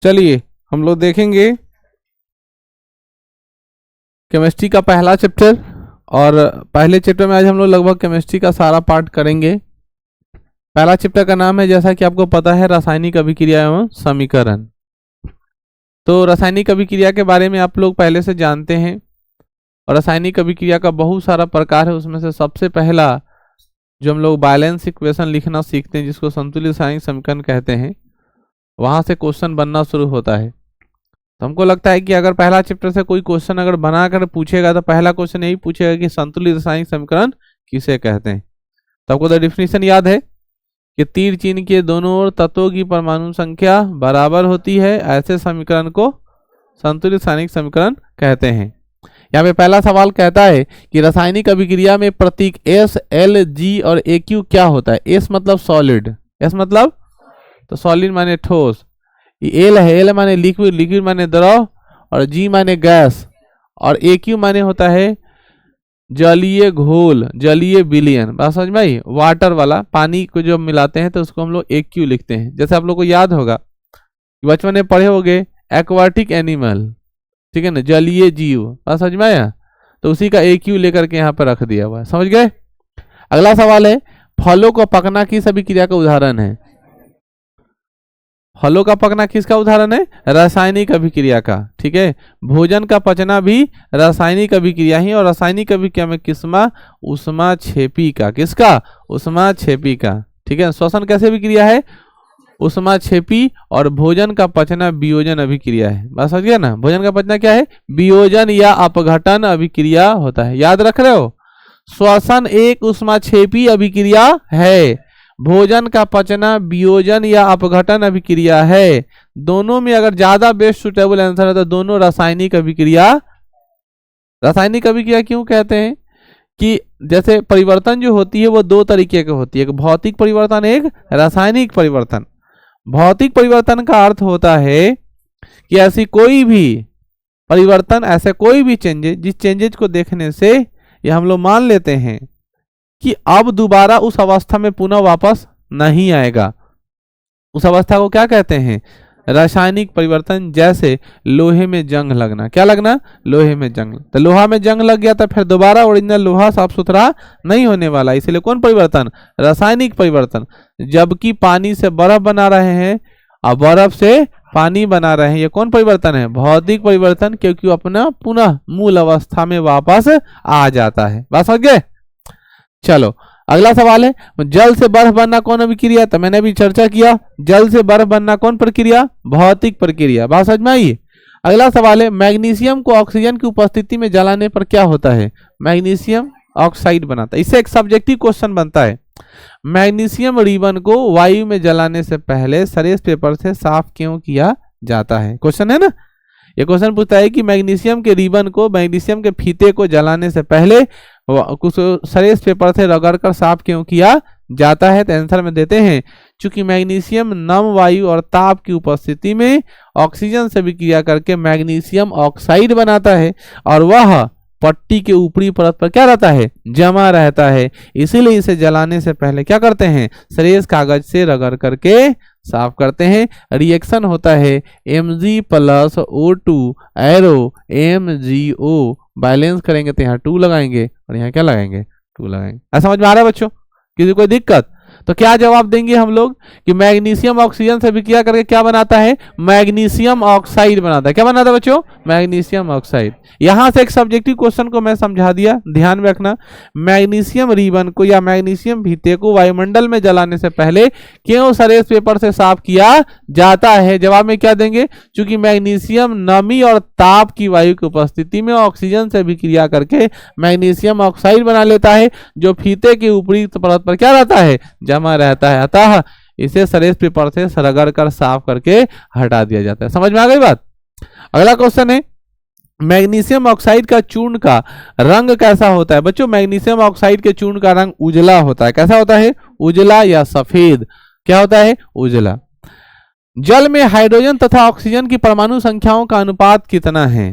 चलिए हम लोग देखेंगे केमिस्ट्री का पहला चैप्टर। और पहले चैप्टर में आज हम लोग लगभग केमिस्ट्री का सारा पार्ट करेंगे। पहला चैप्टर का नाम है, जैसा कि आपको पता है, रासायनिक अभिक्रिया एवं समीकरण। तो रासायनिक अभिक्रिया के बारे में आप लोग पहले से जानते हैं और रासायनिक अभिक्रिया का बहुत सारा प्रकार है। उसमें से सबसे पहला जो हम लोग बैलेंस इक्वेशन लिखना सीखते हैं, जिसको संतुलित रासायनिक समीकरण कहते हैं, वहां से क्वेश्चन बनना शुरू होता है। तो हमको लगता है कि अगर पहला चैप्टर से कोई क्वेश्चन अगर बनाकर पूछेगा तो पहला क्वेश्चन यही पूछेगा कि संतुलित रासायनिक समीकरण किसे कहते हैं। तो आपको तो डेफिनेशन याद है कि तीर चिन्ह के दोनों ओर तत्वों की परमाणु संख्या बराबर होती है, ऐसे समीकरण को संतुलित रासायनिक समीकरण कहते हैं। यहाँ पे पहला सवाल कहता है कि रासायनिक अभिक्रिया में प्रतीक S, L, G और AQ क्या होता है। S मतलब सॉलिड, S मतलब तो सॉलिड माने ठोस, L है, L माने लिक्विड, लिक्विड माने द्रव, और G माने गैस, और AQ माने होता है जलीय घोल, जलीय विलयन। बात समझ में आई। वाटर वाला पानी को जो मिलाते हैं तो उसको हम लोग AQ लिखते हैं। जैसे आप लोग को याद होगा, बचपन में पढ़े होंगे एक्वाटिक एनिमल, ठीक है ना, जलीय जीव। बात समझ में आया। तो उसी का AQ लेकर के यहाँ पर रख दिया हुआ है, समझ गए। अगला सवाल है, फलों का पकना किस अभिक्रिया का उदाहरण है। फलों का पकना किसका उदाहरण है। रासायनिक अभिक्रिया का, ठीक है। भोजन का पचना भी रासायनिक अभिक्रिया ही, और रासायनिक अभिक्रिया में किसमा ऊष्माक्षेपी का, किसका ऊष्माक्षेपी का, ठीक है। श्वसन कैसे अभिक्रिया है, ऊष्माक्षेपी, और भोजन का पचना वियोजन अभिक्रिया है। बात समझ गया ना। भोजन का पचना क्या है, वियोजन या अपघटन अभिक्रिया होता है। याद रख रहे हो, श्वसन एक ऊष्माक्षेपी अभिक्रिया है, भोजन का पचना वियोजन या अपघटन अभिक्रिया है। दोनों में अगर ज्यादा बेस्ट सुटेबल आंसर है तो दोनों रासायनिक अभिक्रिया। रासायनिक अभिक्रिया क्यों कहते हैं कि जैसे परिवर्तन जो होती है वो दो तरीके की होती है, एक भौतिक परिवर्तन, एक रासायनिक परिवर्तन। भौतिक परिवर्तन का अर्थ होता है कि ऐसी कोई भी परिवर्तन, ऐसे कोई भी चेंजेज, जिस चेंजेज को देखने से ये हम लोग मान लेते हैं कि अब दोबारा उस अवस्था में पुनः वापस नहीं आएगा। उस अवस्था को क्या कहते हैं, रासायनिक परिवर्तन। जैसे लोहे में जंग लगना, क्या लगना, लोहे में जंग। तो लोहा में जंग लग गया तो फिर दोबारा ओरिजिनल लोहा साफ सुथरा नहीं होने वाला, इसलिए कौन परिवर्तन, रासायनिक परिवर्तन। जबकि पानी से बर्फ बना रहे हैं और बर्फ से पानी बना रहे हैं, ये कौन परिवर्तन है, भौतिक परिवर्तन, क्योंकि अपना पुनः मूल अवस्था में वापस आ जाता है। बात समझ गए। चलो अगला सवाल है, जल से बर्फ बनना कौन अभिक्रिया। तो मैंने अभी चर्चा किया, जल से बर्फ बनना कौन प्रक्रिया, भौतिक प्रक्रिया। बात समझ में आई। अगला सवाल है, मैग्नीशियम को ऑक्सीजन की उपस्थिति में जलाने पर क्या होता है। मैग्नीशियम ऑक्साइड बनाता है। इससे एक सब्जेक्टिव क्वेश्चन बनता है, मैग्नीशियम रिबन को वायु में जलाने से पहले सरेस पेपर से साफ क्यों किया जाता है। क्वेश्चन है ना, ये क्वेश्चन पूछता है कि मैग्नीशियम के रिबन को, मैग्नीशियम के फीते को जलाने से पहले कुछ सरेस पेपर से रगड़कर साफ क्यों किया जाता है। तो आंसर में देते हैं, चूंकि मैग्नीशियम नम वायु और ताप की उपस्थिति में ऑक्सीजन से विक्रिया करके मैग्नीशियम ऑक्साइड बनाता है, और वह पट्टी के ऊपरी परत पर क्या रहता है, जमा रहता है। इसीलिए इसे जलाने से पहले क्या करते हैं, सरेस कागज से रगड़ करके साफ करते हैं। रिएक्शन होता है Mg+O2 एरो MgO, बैलेंस करेंगे तो यहाँ 2 लगाएंगे और यहाँ क्या लगाएंगे, 2 लगाएंगे। ऐसा समझ में आ रहा है बच्चों, किसी कोई दिक्कत। तो क्या जवाब देंगे हम लोग कि मैग्नीशियम ऑक्सीजन से विक्रिया करके क्या बनाता है, मैग्नीशियम ऑक्साइड बनाता है। क्या बनाता है बच्चों, मैग्नीशियम ऑक्साइड। यहां से एक सब्जेक्टिव क्वेश्चन को मैं समझा दिया, ध्यान में रखना। मैग्नीशियम रिबन को या मैग्नीशियम फीते को वायुमंडल में जलाने से पहले क्यों सरेस पेपर से साफ किया जाता है। जवाब में क्या देंगे, चूंकि मैग्नीशियम नमी और ताप की वायु की उपस्थिति में ऑक्सीजन से विक्रिया करके मैग्नीशियम ऑक्साइड बना लेता है, जो फीते के ऊपरी परत पर क्या रहता है, जमा रहता है। अतः इसे सरेस पेपर से रगड़ कर साफ करके हटा दिया जाता है। समझ में आ गई बात। अगला क्वेश्चन है, मैग्नीशियम ऑक्साइड का चूर्ण का रंग कैसा होता है। बच्चों मैग्नीशियम ऑक्साइड के चूर्ण का रंग उजला होता है। कैसा होता है, उजला या सफेद। क्या होता है, उजला। जल में हाइड्रोजन तथा ऑक्सीजन की परमाणु संख्याओं का अनुपात कितना है।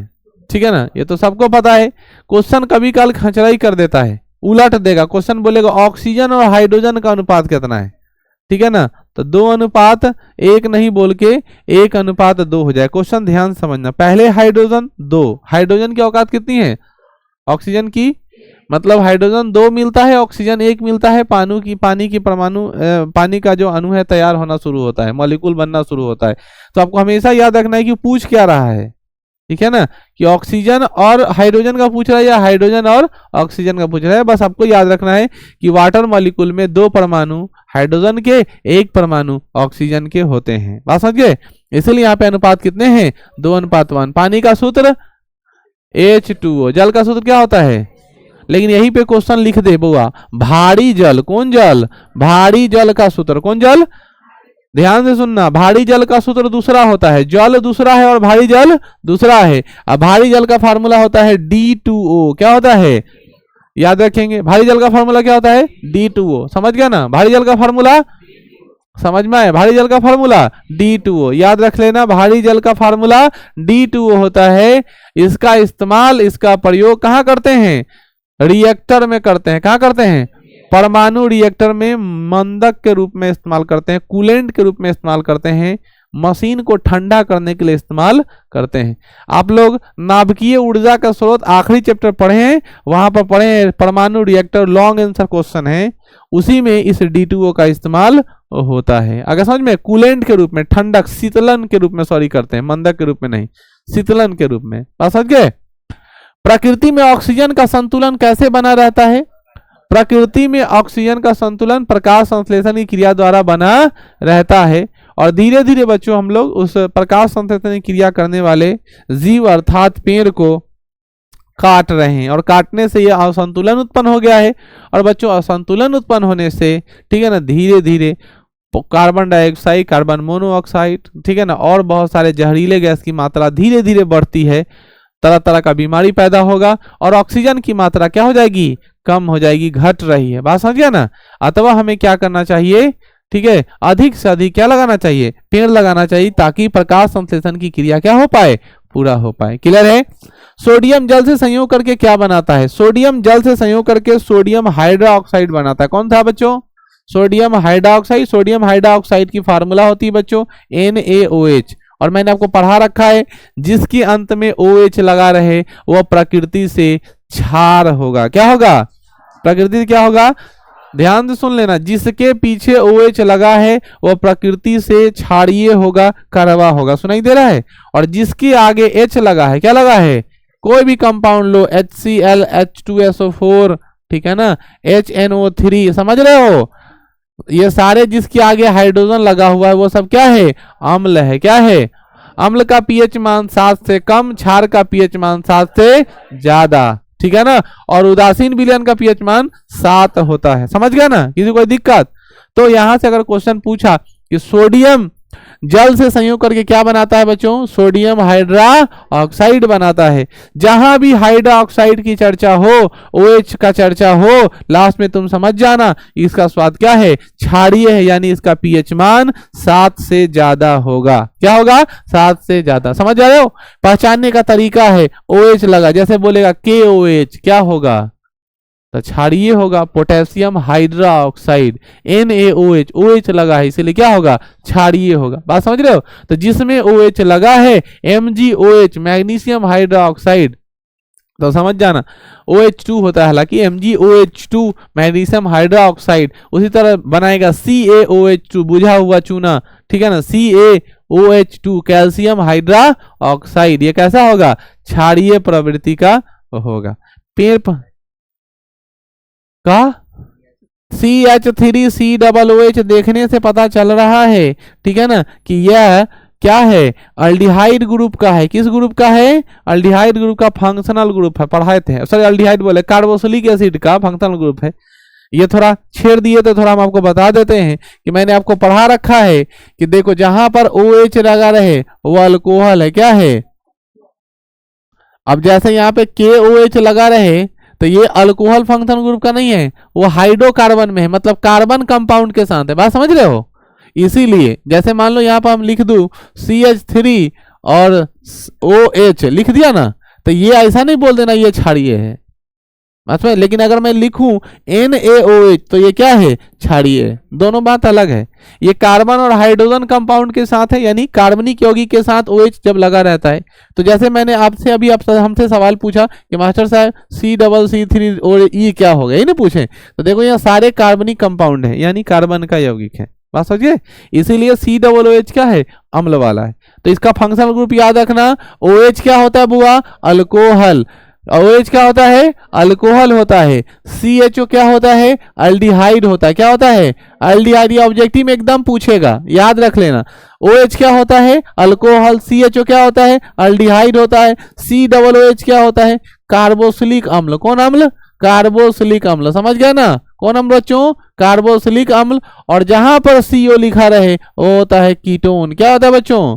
ठीक है ना, ये तो सबको पता है। क्वेश्चन कभी कल खचराई कर देता है, उलट देगा। क्वेश्चन बोलेगा ऑक्सीजन और हाइड्रोजन का अनुपात कितना है, ठीक है ना। तो 2:1 नहीं बोल के 1:2 हो जाए। क्वेश्चन ध्यान समझना, पहले हाइड्रोजन 2, हाइड्रोजन की औकात कितनी है ऑक्सीजन की, मतलब हाइड्रोजन 2 मिलता है, ऑक्सीजन 1 मिलता है, पानी की परमाणु पानी का जो अणु है तैयार होना शुरू होता है, मॉलिक्यूल बनना शुरू होता है। तो आपको हमेशा याद रखना है कि पूछ क्या रहा है, ठीक है ना, कि ऑक्सीजन और हाइड्रोजन का पूछ रहा है या हाइड्रोजन और ऑक्सीजन का पूछ रहा है। बस आपको याद रखना है कि वाटर मॉलिक्यूल में 2 परमाणु हाइड्रोजन के, 1 परमाणु ऑक्सीजन के होते हैं। बात समझ गए। इसलिए यहाँ पे अनुपात कितने हैं, 2:1। पानी का सूत्र H2O, जल का सूत्र क्या होता है, लेकिन यहीं पे क्वेश्चन लिख दे बुआ, भारी जल, कौन जल, भारी जल का सूत्र, कौन जल, ध्यान से सुनना, भारी जल का सूत्र दूसरा होता है, जल दूसरा है और भारी जल दूसरा है। अब भारी जल का फार्मूला होता है D2O, क्या होता है, याद रखेंगे, भारी जल का फार्मूला क्या होता है, D2O, समझ गया ना, भारी जल का फार्मूला समझ में आए, भारी जल का फार्मूला D2O, याद रख लेना, भारी जल का फार्मूला D2O होता है। इसका इस्तेमाल, इसका प्रयोग कहाँ करते हैं, रिएक्टर में करते हैं। कहाँ करते हैं, परमाणु रिएक्टर में मंदक के रूप में इस्तेमाल करते हैं, कूलेंट के रूप में इस्तेमाल करते हैं, मशीन को ठंडा करने के लिए इस्तेमाल करते हैं। आप लोग नाभिकीय ऊर्जा का स्रोत आखिरी चैप्टर पढ़े हैं, वहां पर पढ़े हैं परमाणु रिएक्टर, लॉन्ग आंसर क्वेश्चन है, उसी में इस D2O का इस्तेमाल होता है। अगर समझ में, कूलेंट के रूप में, ठंडक, शीतलन के रूप में सॉरी करते हैं, मंदक के रूप में नहीं, शीतलन के रूप में। बात समझ गए। प्रकृति में ऑक्सीजन का संतुलन कैसे बना रहता है, प्रकृति में ऑक्सीजन का संतुलन प्रकाश संश्लेषण की क्रिया द्वारा बना रहता है। और धीरे धीरे बच्चों हम लोग उस प्रकाश संश्लेषण की क्रिया करने वाले जीव अर्थात पेड़ को काट रहे हैं, और काटने से यह असंतुलन उत्पन्न हो गया है। और बच्चों असंतुलन उत्पन्न होने से, ठीक है ना, धीरे धीरे कार्बन डाइऑक्साइड, कार्बन मोनोऑक्साइड, ठीक है ना, और बहुत सारे जहरीले गैस की मात्रा धीरे धीरे बढ़ती है, तरह तरह का बीमारी पैदा होगा, और ऑक्सीजन की मात्रा क्या हो जाएगी, कम हो जाएगी, घट रही है। बात समझ गया ना। अथवा हमें क्या करना चाहिए, ठीक है, अधिक से अधिक क्या लगाना चाहिए, पेड़ लगाना चाहिए, ताकि प्रकाश संश्लेषण की क्रिया क्या हो पाए, पूरा हो पाए। क्लियर है। सोडियम जल से संयोग करके क्या बनाता है, सोडियम जल से संयोग करके सोडियम हाइड्रोक्साइड बनाता है। कौन था बच्चों, सोडियम हाइड्रोक्साइड। सोडियम हाइड्रोक्साइड की फार्मूला होती है बच्चों NaOH, और मैंने आपको पढ़ा रखा है, जिसके अंत में OH लगा रहे वह प्रकृति से क्षार होगा। क्या होगा, प्रकृति से क्या होगा, ध्यान से सुन लेना, जिसके पीछे OH लगा है वह प्रकृति से क्षारीय होगा, कड़वा होगा। सुनाई दे रहा है। और जिसके आगे H लगा है, क्या लगा है, कोई भी कंपाउंड लो, HCl, H2SO4, ठीक है ना, HNO3, समझ रहे हो, ये सारे जिसके आगे हाइड्रोजन लगा हुआ है वो सब क्या है, अम्ल है। क्या है, अम्ल का pH मान 7 से कम, क्षार का pH मान 7 से ज्यादा, ठीक है ना, और उदासीन विलयन का pH मान 7 होता है। समझ गया ना, किसी कोई दिक्कत। तो यहां से अगर क्वेश्चन पूछा कि सोडियम जल से संयोग करके क्या बनाता है बच्चों, सोडियम हाइड्रोक्साइड बनाता है। जहां भी हाइड्रोक्साइड की चर्चा हो, OH का चर्चा हो, लास्ट में तुम समझ जाना इसका स्वाद क्या है, क्षारीय है, यानी इसका pH मान 7 से ज्यादा होगा। क्या होगा, 7 से ज्यादा। समझ रहे हो। पहचानने का तरीका है, OH लगा, जैसे बोलेगा KOH, क्या होगा, तो क्षारीय होगा। पोटेशियम हाइड्रोक्साइड NaOH, OH लगा है इसीलिए क्या होगा, क्षारीय होगा। बात समझ रहे हो। तो जिसमें OH लगा है MgOH, मैग्नीशियम हाइड्रोक्साइड, तो समझ जाना OH2 होता है, हालांकि MgOH2 मैग्नीशियम हाइड्रोक्साइड, उसी तरह बनाएगा CaOH2, बुझा हुआ चूना, ठीक है ना, CaOH2 कैल्शियम हाइड्रोक्साइड, ये कैसा होगा, क्षारीय प्रवृत्ति का होगा। पेड़ का CH3COOH देखने से पता चल रहा है, ठीक है ना, कि यह क्या है, अल्डिहाइड ग्रुप का है। किस ग्रुप का है, अल्डिहाइड ग्रुप का फंक्शनल ग्रुप है। पढ़ाए थे, सॉरी अल्डिहाइड बोले, कार्बोक्सिलिक एसिड का फंक्शनल ग्रुप है। ये थोड़ा छेड़ दिए तो थोड़ा हम आपको बता देते हैं कि मैंने आपको पढ़ा रखा है कि देखो जहां पर OH लगा रहे वो अल्कोहल है। क्या है, अब जैसे यहाँ पे KOH लगा रहे तो ये अल्कोहल फंक्शनल ग्रुप का नहीं है, वो हाइड्रोकार्बन में है, मतलब कार्बन कंपाउंड के साथ है। बात समझ रहे हो। इसीलिए जैसे मान लो यहाँ पर हम लिख दूं CH3 और OH लिख दिया ना, तो ये ऐसा नहीं बोल देना ये क्षारीय है, अच्छा, लेकिन अगर मैं लिखूं NaOH तो ये क्या है, क्षारीय है। दोनों बात अलग है। ये कार्बन और हाइड्रोजन कंपाउंड के साथ है, यानी कार्बनिक यौगिक के साथ OH जब लगा रहता है। तो जैसे मैंने आपसे अभी हमसे सवाल पूछा कि मास्टर साहब CCC3 और E क्या होगा, ये नहीं पूछे। तो देखो यहाँ सारे कार्बनिक कंपाउंड है, यानी कार्बन का यौगिक है। बात समझिए, इसीलिए COOH क्या है, अम्ल वाला है। तो इसका फंक्शनल ग्रुप याद रखना। OH क्या होता है बुआ, अल्कोहल। OH क्या होता है, अल्कोहल होता है। CHO क्या होता है, अल्डिहाइड होता है। क्या होता है, अल्डिहाइड। ये ऑब्जेक्टिव में एकदम पूछेगा, याद रख लेना। OH क्या होता है, अल्कोहल। CHO क्या होता है, अल्डिहाइड होता है। COOH क्या होता है, कार्बोक्सिलिक अम्ल। कौन अम्ल, कार्बोक्सिलिक अम्ल। समझ गए ना, कौन अम्ल बच्चों, कार्बोक्सिलिक अम्ल। और जहां पर CO लिखा रहे वो होता है कीटोन। क्या होता है बच्चों,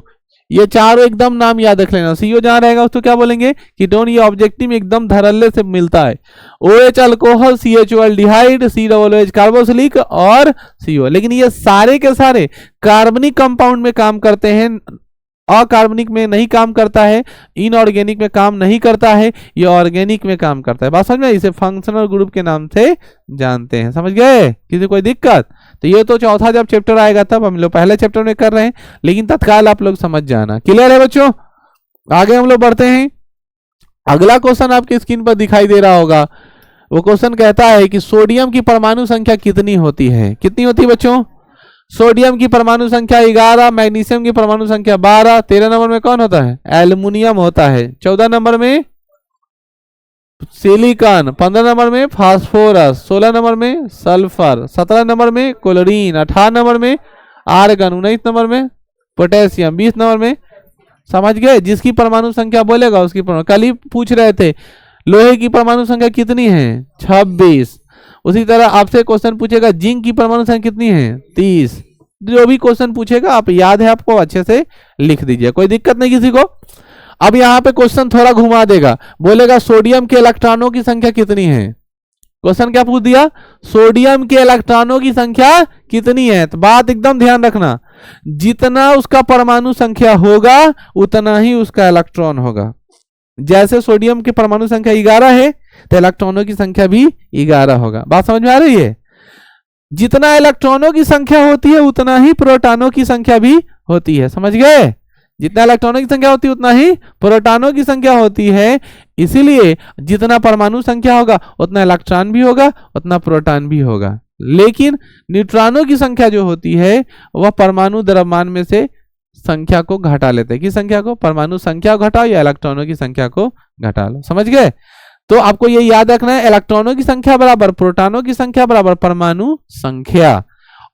ये चारों एकदम नाम याद रख लेना। CO जहां रहेगा उसको क्या बोलेंगे, कीटोन। ये ऑब्जेक्टिव में एकदम धड़ल्ले से मिलता है। OH alcohol, CHO aldehyde, COOH carboxylic और CO। लेकिन ये सारे के सारे कार्बनिक कंपाउंड में काम करते हैं, अकार्बनिक में नहीं काम करता है, इनऑर्गेनिक में काम नहीं करता है, ये ऑर्गेनिक में काम करता है। बात समझ में, इसे फंक्शनल ग्रुप के नाम से जानते हैं। समझ गए, किसी कोई दिक्कत। तो ये तो चौथा जब चैप्टर आएगा तब हम लोग पहले चैप्टर में कर रहे हैं, लेकिन तत्काल आप लोग समझ जाना। क्लियर है बच्चों, आगे हम लोग बढ़ते हैं। अगला क्वेश्चन आपकी स्क्रीन पर दिखाई दे रहा होगा। वो क्वेश्चन कहता है कि सोडियम की परमाणु संख्या कितनी होती है। कितनी होती है बच्चों, सोडियम की परमाणु संख्या 11, मैग्नीशियम की परमाणु संख्या 12। 13 नंबर में कौन होता है, एल्युमिनियम होता है। 14 नंबर में सिलिकॉन। 15 नंबर में फास्फोरस। 16 नंबर में सल्फर। 17 नंबर में क्लोरीन। 18 नंबर में आर्गन। 19 नंबर में पोटेशियम। 20 नंबर में, समझ गए, जिसकी परमाणु संख्या बोलेगा उसकी परमाणु। कल ही पूछ रहे थे लोहे की परमाणु संख्या कितनी है, 26। उसी तरह आपसे क्वेश्चन पूछेगा जिंक की परमाणु संख्या कितनी है, 30। जो भी क्वेश्चन पूछेगा आप याद है आपको, अच्छे से लिख दीजिए, कोई दिक्कत नहीं किसी को। अब यहाँ पे क्वेश्चन थोड़ा घुमा देगा, बोलेगा सोडियम के इलेक्ट्रॉनों की संख्या कितनी है। क्वेश्चन क्या पूछ दिया, सोडियम के इलेक्ट्रॉनों की संख्या कितनी है। तो बात एकदम ध्यान रखना, जितना उसका परमाणु संख्या होगा उतना ही उसका इलेक्ट्रॉन होगा। जैसे सोडियम की परमाणु संख्या 11 है तो इलेक्ट्रॉनों की संख्या भी 11 होगा। बात समझ में आ रही है, जितना इलेक्ट्रॉनों की संख्या होती है उतना ही प्रोटॉनों की संख्या भी होती है। समझ गए, जितना इलेक्ट्रॉनों की संख्या होती है उतना ही प्रोटॉनों की संख्या होती है। इसीलिए जितना परमाणु संख्या होगा उतना इलेक्ट्रॉन भी होगा, उतना प्रोटॉन भी होगा। लेकिन न्यूट्रॉनों की संख्या जो होती है वह परमाणु द्रव्यमान में से संख्या को घटा लेते हैं। किस संख्या को, परमाणु संख्या को घटाओ या इलेक्ट्रॉनों की संख्या को घटा लो। समझ गए, तो आपको ये याद रखना है, इलेक्ट्रॉनों की संख्या बराबर प्रोटॉनों की संख्या बराबर परमाणु संख्या,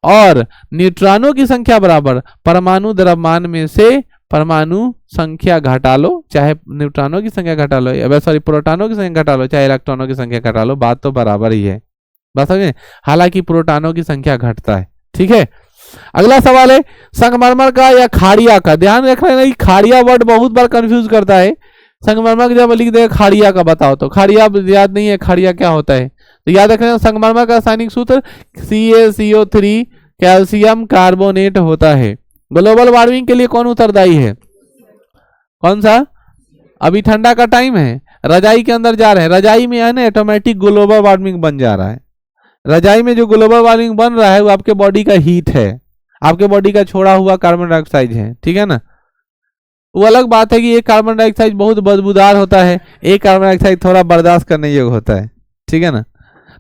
और न्यूट्रॉनों की संख्या बराबर परमाणु द्रव्यमान में से परमाणु संख्या घटा लो, चाहे न्यूट्रॉनों की संख्या घटा लो या सॉरी प्रोटॉनों की संख्या घटा लो, चाहे इलेक्ट्रॉनों की संख्या घटा लो, बात तो बराबर ही है। बात समझे, हालांकि प्रोटॉनों की संख्या घटता है। ठीक है, अगला सवाल है संगमरमर का या खाड़िया का। ध्यान रखना है, खाड़िया वर्ड बहुत बार कंफ्यूज करता है। संगमरमर जब लिख दे खाड़िया का बताओ तो खाड़िया याद नहीं है, खाड़िया क्या होता है। तो याद रखना संगमरमर का रासायनिक सूत्र CaCO3 कैल्शियम कार्बोनेट होता है। ग्लोबल वार्मिंग के लिए कौन उत्तरदायी है, कौन सा, अभी ठंडा का टाइम है, रजाई के अंदर जा रहे हैं, रजाई में है ना ऑटोमेटिक ग्लोबल वार्मिंग बन जा रहा है। रजाई में जो ग्लोबल वार्मिंग बन रहा है वो आपके बॉडी का हीट है, आपके बॉडी का छोड़ा हुआ कार्बन डाइऑक्साइड है। ठीक है ना, वो अलग बात है कि एक कार्बन डाइऑक्साइड बहुत बदबूदार होता है, एक कार्बन डाइऑक्साइड थोड़ा बर्दाश्त करने योग्य होता है। ठीक है ना,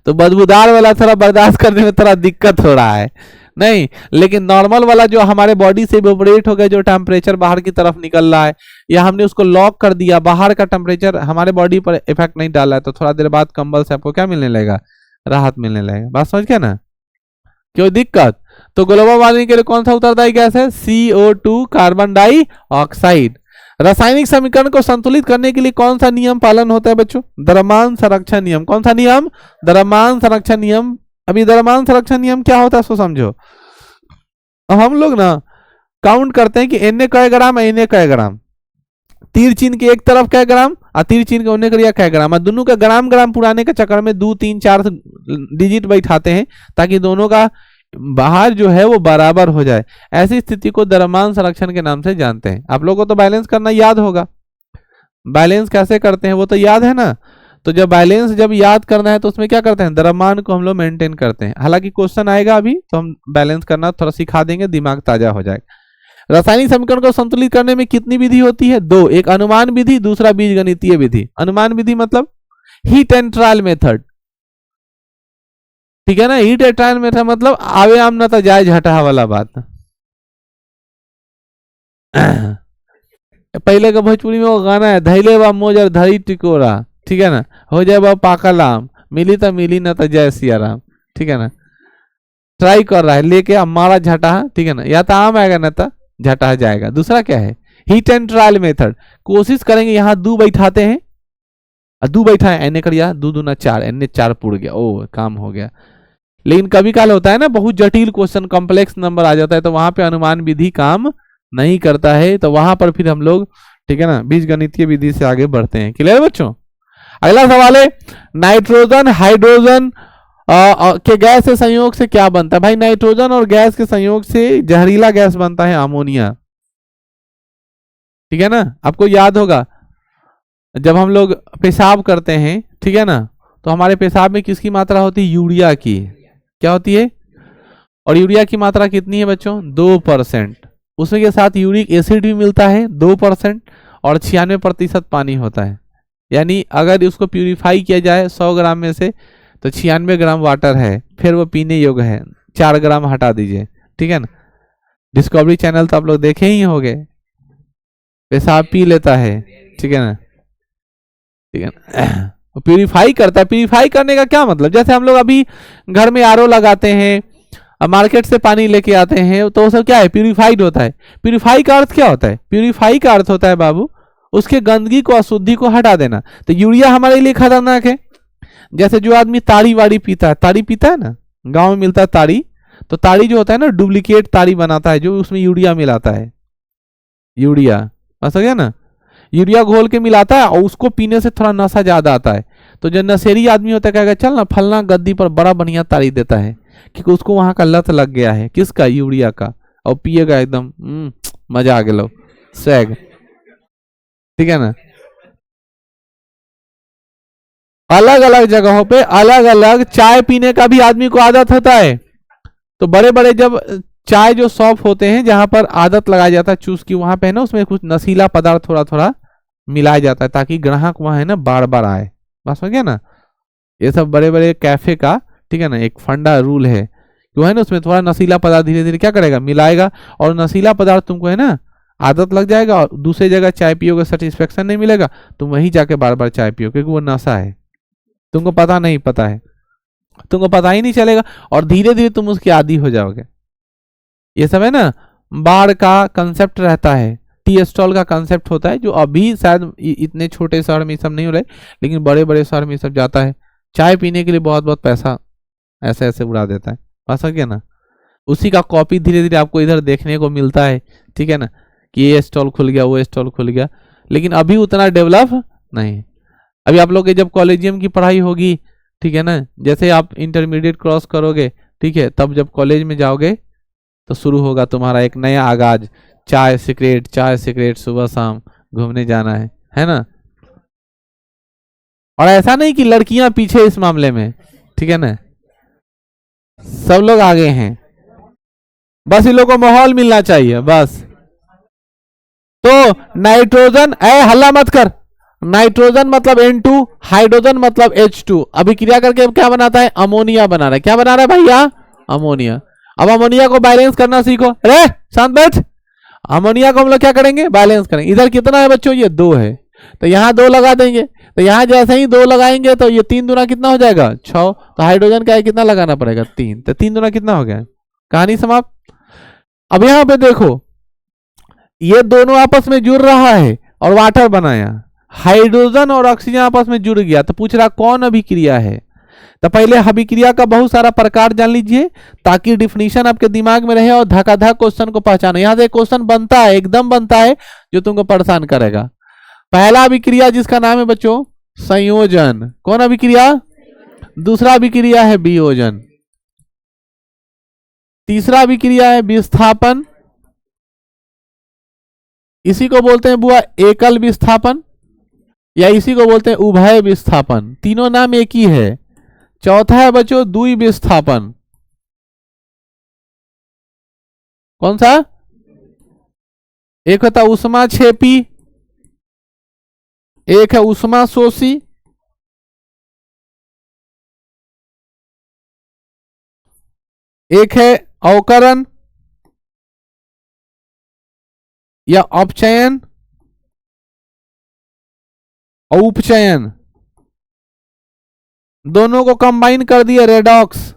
तो बदबूदार वाला थोड़ा बर्दाश्त करने में थोड़ा दिक्कत हो रहा है नहीं, लेकिन नॉर्मल वाला जो हमारे बॉडी से इवेपोरेट हो गया, जो टेम्परेचर बाहर की तरफ निकल रहा है या हमने उसको लॉक कर दिया, बाहर का टेम्परेचर हमारे बॉडी पर इफेक्ट नहीं डाला है, तो थोड़ा देर बाद कंबल से आपको क्या मिलने लगेगा, राहत मिलने लगेगा। बात समझ गए ना, क्यों दिक्कत। तो ग्लोबल वार्मिंग के लिए कौन सा उत्तरदायी गैस है, CO2 कार्बन डाइऑक्साइड। रासायनिक समीकरण को संतुलित करने के लिए कौन सा नियम पालन होता है बच्चों, द्रव्यमान संरक्षण नियम। कौन सा नियम, द्रव्यमान संरक्षण नियम। अभी द्रव्यमान संरक्षण नियम क्या होता है इसको समझो। अब हम लोग ना काउंट करते हैं कि Na कै ग्राम है, Na कै ग्राम, तीर चिन्ह के एक तरफ कै ग्राम और तीर चिन्ह के उन्ने करिया कै ग्राम, और दोनों का ग्राम ग्राम पुराने के चक्कर में 2 3 4 डिजिट बैठाते हैं ताकि दोनों का बाहर जो है वो बराबर हो जाए। ऐसी स्थिति को द्रव्यमान संरक्षण के नाम से जानते हैं। आप लोगों को तो बैलेंस करना याद होगा, बैलेंस कैसे करते हैं वो तो याद है ना। तो जब बैलेंस जब याद करना है तो उसमें क्या करते हैं, द्रव्यमान को हम लोग मेंटेन करते हैं। हालांकि क्वेश्चन आएगा अभी तो हम बैलेंस करना थोड़ा सिखा देंगे, दिमाग ताजा हो जाएगा। रासायनिक समीकरण को संतुलित करने में कितनी विधि होती है, दो, एक अनुमान विधि, दूसरा बीजगणितीय विधि। अनुमान विधि मतलब हीट एंड ट्रायल मेथड, ठीक है ना। हीट एंड ट्रायल मेथड मतलब आवे आम न तो जायज हटा वाला बात। पहले का भोजपुरी में वो गाना है, धैले बा मोजर धरी टिकोरा, ठीक है ना, हो जाए बा पाका लाम, मिली तो मिली न तो जय सिया राम, ठीक है ना। ट्राई कर रहा है लेके अब मारा झटा, ठीक है ना, या तो आम आएगा न तो झटा जाएगा। दूसरा क्या है, हीट एंड ट्रायल मेथड, कोशिश करेंगे यहाँ दू बैठाते हैं, दू बैठा है एने करिया, दू दूना चार, एने चार पुड़ गया, ओ काम हो गया। लेकिन कभी काल होता है ना बहुत जटिल क्वेश्चन, कॉम्प्लेक्स नंबर आ जाता है, तो वहां पे अनुमान विधि काम नहीं करता है, तो वहां पर फिर हम लोग, ठीक है ना, बीजगणितीय विधि से आगे बढ़ते हैं। क्लियर बच्चों। अगला सवाल है, नाइट्रोजन हाइड्रोजन के गैस के संयोग से क्या बनता है। भाई नाइट्रोजन और गैस के संयोग से जहरीला गैस बनता है अमोनिया, ठीक है ना। आपको याद होगा जब हम लोग पेशाब करते हैं, ठीक है ना, तो हमारे पेशाब में किसकी मात्रा होती है, यूरिया की, क्या होती है, और यूरिया की मात्रा कितनी है बच्चों, 2%। उसमें के साथ यूरिक एसिड भी मिलता है 2%, और 96% पानी होता है। यानी अगर इसको प्यूरिफाई किया जाए 100 ग्राम में से तो 96 ग्राम वाटर है, फिर वो पीने योग्य है, 4 ग्राम हटा दीजिए, ठीक है ना। डिस्कवरी चैनल तो आप लोग देखे ही होंगे, पेशाब पी लेता है, ठीक है ना, ठीक है ना, प्यूरिफाई करता है। प्यूरिफाई करने का क्या मतलब, जैसे हम लोग अभी घर में आरओ लगाते हैं, मार्केट से पानी लेके आते हैं, तो वो सब क्या है, प्यूरिफाइड होता है। प्यूरिफाई का अर्थ क्या होता है, प्यूरिफाई का अर्थ होता है बाबू उसके गंदगी को, अशुद्धि को हटा देना। तो यूरिया हमारे लिए खतरनाक है। जैसे जो आदमी ताड़ी वाड़ी पीता है, ताड़ी पीता है ना, गांव में मिलता है ताड़ी, तो ताड़ी जो होता है ना डुप्लीकेट ताड़ी बनाता है, जो उसमें यूरिया मिलाता है, यूरिया समझ गया ना, यूरिया घोल के मिलाता है, और उसको पीने से थोड़ा नशा ज्यादा आता है। तो जो नशेरी आदमी होता है कहेगा चल ना फलना गद्दी पर बड़ा बढ़िया ताड़ी देता है, क्योंकि उसको वहां का लत लग गया है, किसका, यूरिया का, और पिएगा एकदम मजा आ गया सैग, ठीक है ना। अलग अलग जगहों पे अलग अलग चाय पीने का भी आदमी को आदत होता है। तो बड़े बड़े जब चाय जो शॉप होते हैं जहां पर आदत लगाया जाता है चूस की, वहां पे है ना उसमें कुछ नशीला पदार्थ थोड़ा थोड़ा मिलाया जाता है, ताकि ग्राहक वहां है ना बार बार आए। बस हो गया ना। ये सब बड़े बड़े कैफे का, ठीक है ना, एक फंडा रूल है, जो है ना उसमें थोड़ा नशीला पदार्थ धीरे धीरे क्या करेगा, मिलाएगा, और नशीला पदार्थ तुमको है ना आदत लग जाएगा, और दूसरी जगह चाय पियोगे सेटिस्फेक्शन नहीं मिलेगा, तुम वहीं जाके बार बार चाय पियो, क्योंकि वो नशा है, तुमको पता नहीं, पता है, तुमको पता ही नहीं चलेगा, और धीरे धीरे तुम उसके आदी हो जाओगे। ये सब है ना बाढ़ का कंसेप्ट रहता है, टी स्टॉल का कंसेप्ट होता है, जो अभी शायद इतने छोटे शहर में सब नहीं हो रहे, लेकिन बड़े बड़े शहर में सब जाता है। चाय पीने के लिए बहुत बहुत पैसा ऐसे ऐसे उड़ा देता है, पता क्या ना। उसी का कॉपी धीरे धीरे आपको इधर देखने को मिलता है, ठीक है ना, कि ये स्टॉल खुल गया, वो स्टॉल खुल गया, लेकिन अभी उतना डेवलप नहीं। अभी आप लोग के जब कॉलेजियम की पढ़ाई होगी, ठीक है ना, जैसे आप इंटरमीडिएट क्रॉस करोगे, ठीक है, तब जब कॉलेज में जाओगे तो शुरू होगा तुम्हारा एक नया आगाज, चाय सिगरेट सुबह शाम घूमने जाना है ना। और ऐसा नहीं कि लड़कियां पीछे इस मामले में, ठीक है ना, सब लोग आगे हैं, बस इन लोगों को माहौल मिलना चाहिए बस। तो नाइट्रोजन, हल्ला मत कर, नाइट्रोजन मतलब N2, हाइड्रोजन मतलब H2, अभी क्रिया करके क्या बनाता है, अमोनिया बना रहा है। क्या बना रहा है भैया, अमोनिया। अब अमोनिया को बैलेंस करना सीखो, अरे शांत बैठ। अमोनिया को हम लोग क्या करेंगे, बैलेंस करेंगे। इधर कितना है बच्चों, ये 2 है, तो यहाँ 2 लगा देंगे, तो यहाँ जैसे ही 2 लगाएंगे तो ये 3 दूना कितना हो जाएगा, 6। तो हाइड्रोजन का कितना लगाना पड़ेगा, 3, तो 3 दूना कितना हो गया, कहानी समाप्त। अब यहाँ पे देखो ये दोनों आपस में जुड़ रहा है और वाटर बनाया, हाइड्रोजन और ऑक्सीजन आपस में जुड़ गया, तो पूछ रहा कौन अभिक्रिया है। तो पहले अभिक्रिया का बहुत सारा प्रकार जान लीजिए, ताकि डिफिनीशन आपके दिमाग में रहे और धकाधक क्वेश्चन को पहचाने। यहां से क्वेश्चन बनता है, एकदम बनता है, जो तुमको परेशान करेगा। पहला अभिक्रिया जिसका नाम है बच्चों संयोजन, कौन अभिक्रिया, दूसरा अभिक्रिया है वियोजन, तीसरा अभिक्रिया है विस्थापन, इसी को बोलते हैं बुआ एकल विस्थापन, या इसी को बोलते हैं उभय विस्थापन। तीनों नाम एक ही है। चौथा है बच्चों द्वि विस्थापन। कौन सा? एक होता उष्मा छेपी, एक है उष्मा शोषी, एक है अवकरण या अपचयन और उपचयन। दोनों को कंबाइन कर दिया रेडॉक्स।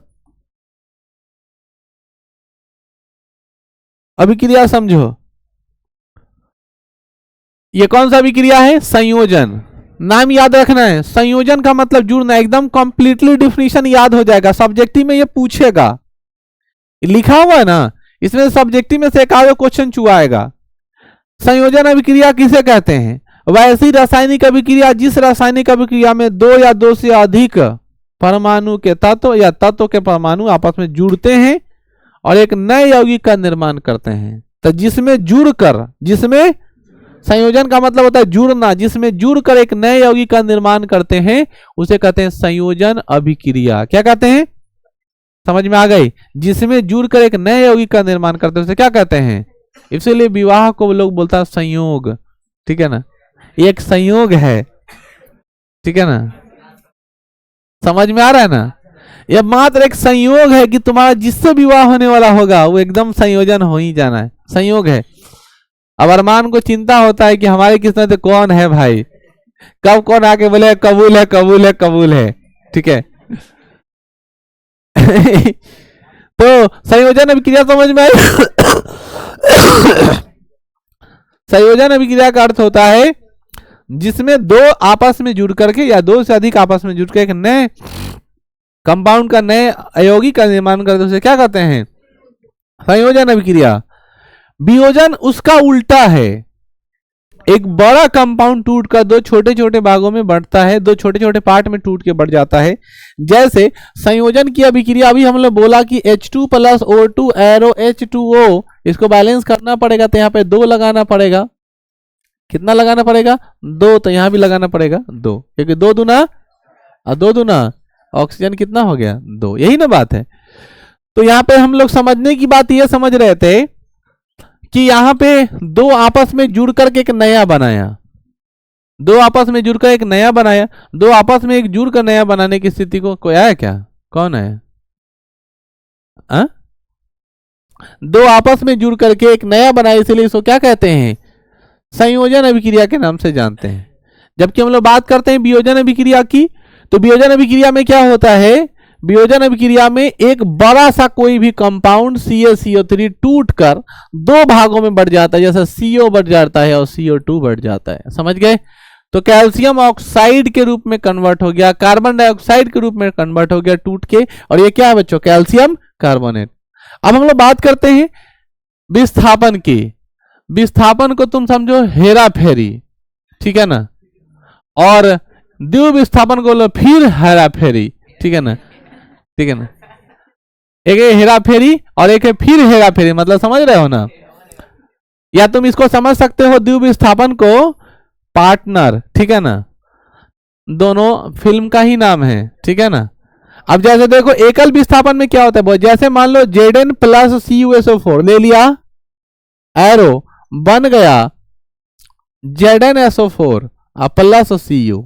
अभिक्रिया समझो, ये कौन सा अभिक्रिया है? संयोजन। नाम याद रखना है, संयोजन का मतलब जुड़ना। एकदम कंप्लीटली डिफिनीशन याद हो जाएगा। सब्जेक्टिव में ये पूछेगा, लिखा हुआ है ना, इसमें सब्जेक्टिव में से एक आधा क्वेश्चन चुआएगा। संयोजन अभिक्रिया किसे कहते हैं? वैसी रासायनिक अभिक्रिया जिस रासायनिक अभिक्रिया में दो या दो से अधिक परमाणु के तत्व या तत्व के परमाणु आपस में जुड़ते हैं और एक नए यौगिक का निर्माण करते हैं। तो जिसमें जुड़कर, जिसमें संयोजन का मतलब होता है जुड़ना, जिसमें जुड़कर एक नए यौगिक का निर्माण करते हैं उसे कहते हैं संयोजन अभिक्रिया। क्या कहते हैं? समझ में आ गई? जिसमें जुड़कर एक नए यौगिक का निर्माण करते हैं उसे क्या कहते हैं? इसीलिए विवाह को लोग बोलता है संयोग। ठीक है ना, एक संयोग है। ठीक है ना, समझ में आ रहा है ना? यह मात्र एक संयोग है कि तुम्हारा जिससे विवाह होने वाला होगा वो एकदम संयोजन हो ही जाना है, संयोग है। अब अरमान को चिंता होता है कि हमारी किस्मत कौन है भाई, कब कौन आके बोले कबूल है कबूल है कबूल है। ठीक है तो संयोजन अभिक्रिया समझ में आई? संयोजन अभिक्रिया का अर्थ होता है जिसमें दो आपस में जुड़ करके या दो से अधिक आपस में जुड़ कर एक नए कंपाउंड का, नए अयौगिक का निर्माण करते उसे क्या कहते हैं? संयोजन अभिक्रिया। वियोजन उसका उल्टा है। एक बड़ा कंपाउंड टूटकर दो छोटे छोटे भागों में बढ़ता है, दो छोटे छोटे पार्ट में टूट के बढ़ जाता है। जैसे संयोजन की अभिक्रिया अभी हम लोग बोला कि H2 plus O2 arrow H2O, इसको बैलेंस करना पड़ेगा तो यहाँ पे 2 लगाना पड़ेगा। कितना लगाना पड़ेगा? 2। तो यहाँ भी लगाना पड़ेगा 2, क्योंकि 2 दूना और 2 दूना ऑक्सीजन कितना हो गया? 2। यही ना बात है। तो यहाँ पे हम लोग समझने की बात ये समझ रहे थे कि यहाँ पे दो आपस में जुड़ करके एक नया बनाया, दो आपस में जुड़कर एक नया बनाया। दो आपस में एक जुड़कर नया बनाने की स्थिति को कोई आया क्या? कौन है? दो आपस में जुड़ करके एक नया बनाया, इसलिए इसको क्या कहते हैं? संयोजन अभिक्रिया के नाम से जानते हैं। जबकि हम लोग बात करते हैं वियोजन अभिक्रिया की, तो वियोजन अभिक्रिया में क्या होता है? वियोजन अभिक्रिया में एक बड़ा सा कोई भी कंपाउंड CaCO3 टूटकर दो भागों में बढ़ जाता है, जैसे CO बढ़ जाता है और CO2 बढ़ जाता है। समझ गए? तो कैल्शियम ऑक्साइड के रूप में कन्वर्ट हो गया, कार्बन डाइऑक्साइड के रूप में कन्वर्ट हो गया टूट के, और ये क्या है बच्चों? Calcium carbonate. अब हम लोग बात करते हैं विस्थापन की। विस्थापन को तुम समझो हेरा फेरी, ठीक है ना, और द्वितीय विस्थापन को लो फिर हेरा फेरी। ठीक है ना, ठीक है ना, एक है हेरा फेरी और एक है फिर हेरा फेरी, मतलब समझ रहे हो ना? या तुम इसको समझ सकते हो द्वितीय विस्थापन को पार्टनर। ठीक है ना, दोनों फिल्म का ही नाम है। ठीक है ना। अब जैसे देखो एकल विस्थापन में क्या होता है, जैसे मान लो Zn प्लस CuSO4 ले लिया, एरो बन गया ZnSO4 प्लस Cu।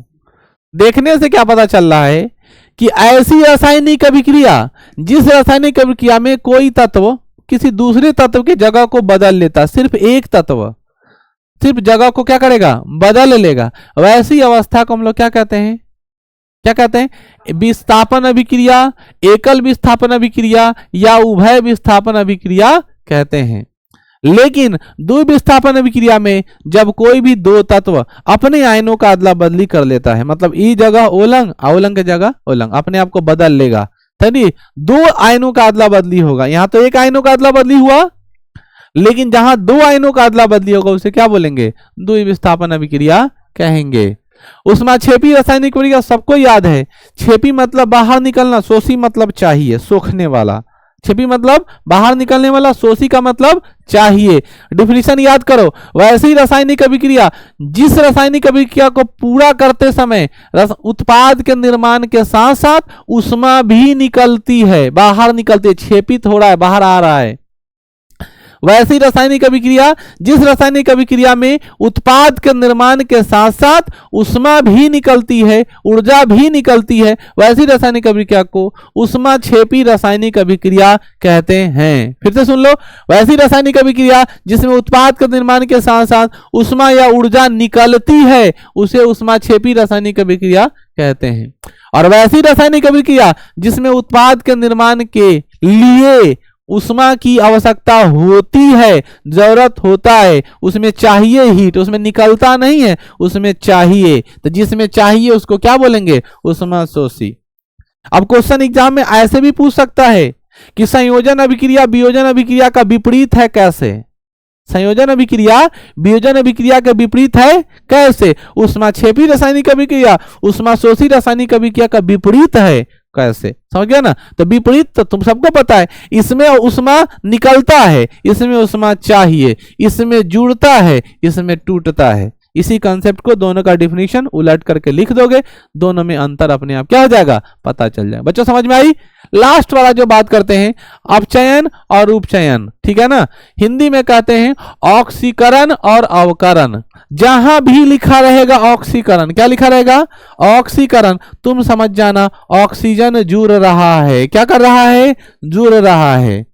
देखने से क्या पता चल रहा है कि ऐसी रासायनिक अभिक्रिया जिस रासायनिक अभिक्रिया में कोई तत्व किसी दूसरे तत्व की जगह को बदल लेता, सिर्फ एक तत्व सिर्फ जगह को क्या करेगा? बदल लेगा, वैसी अवस्था को हम लोग क्या कहते हैं? क्या कहते हैं? विस्थापन अभिक्रिया, एकल विस्थापन अभिक्रिया या उभय विस्थापन अभिक्रिया कहते हैं। लेकिन द्वि विस्थापन अभिक्रिया में जब कोई भी दो तत्व अपने आयनों का अदला बदली कर लेता है, मतलब ई जगह ओलंग, ओलंग की जगह ओलंग, अपने आप को बदल लेगा, तभी दो आयनों का अदला बदली होगा। यहां तो एक आयनों का अदला बदली हुआ, लेकिन जहां दो आयनों का अदला बदली होगा उसे क्या बोलेंगे? द्वि विस्थापन अभिक्रिया कहेंगे। उष्माक्षेपी रासायनिक अभिक्रिया सबको याद है। छेपी मतलब बाहर निकलना, शोषी मतलब चाहिए, सोखने वाला। छेपी मतलब बाहर निकलने वाला, शोषी का मतलब चाहिए। डिफिनीशन याद करो, वैसी रासायनिक अभिक्रिया जिस रासायनिक अभिक्रिया को पूरा करते समय उत्पाद के निर्माण के साथ साथ ऊष्मा भी निकलती है, बाहर निकलती है, छेपित हो रहा है, बाहर आ रहा है। वैसी रासायनिक अभिक्रिया जिस रासायनिक अभिक्रिया में उत्पाद के निर्माण के साथ साथ ऊष्मा भी निकलती है, ऊर्जा भी निकलती है, वैसी रासायनिक अभिक्रिया को ऊष्मा छेपी रासायनिक अभिक्रिया कहते हैं। फिर से सुन लो, वैसी रासायनिक अभिक्रिया जिसमें उत्पाद के निर्माण के साथ साथ ऊष्मा या ऊर्जा निकलती है उसे ऊष्मा छेपी रासायनिक अभिक्रिया कहते हैं। और वैसी रासायनिक अभिक्रिया जिसमें उत्पाद के निर्माण के लिए ऊष्मा की आवश्यकता होती है, जरूरत होता है, उसमें चाहिए हीट, उसमें निकलता नहीं है, उसमें चाहिए, तो जिसमें चाहिए उसको क्या बोलेंगे? ऊष्मा शोषी। अब क्वेश्चन एग्जाम में ऐसे भी पूछ सकता है कि संयोजन अभिक्रिया वियोजन अभिक्रिया का विपरीत है कैसे? संयोजन अभिक्रिया वियोजन अभिक्रिया के विपरीत है कैसे? ऊष्मा छेपी रासायनिक अभिक्रिया ऊष्मा शोषी रासायनिक अभिक्रिया का विपरीत है कैसे? समझ गया ना? तो विपरीत तो तुम सबको पता है, इसमें ऊष्मा निकलता है, इसमें ऊष्मा चाहिए, इसमें जुड़ता है, इसमें टूटता है। इसी कंसेप्ट को दोनों का डिफिनीशन उलट करके लिख दोगे, दोनों में अंतर अपने आप क्या हो जाएगा? पता चल जाएगा। बच्चों समझ में आई? लास्ट वाला जो बात करते हैं अपचयन और उपचयन, ठीक है ना? हिंदी में कहते हैं ऑक्सीकरण और अवकरण। जहां भी लिखा रहेगा ऑक्सीकरण, क्या लिखा रहेगा? ऑक्सीकरण, तुम समझ जाना ऑक्सीजन जुड़ रहा है, क्या कर रहा है? जुड़ रहा है।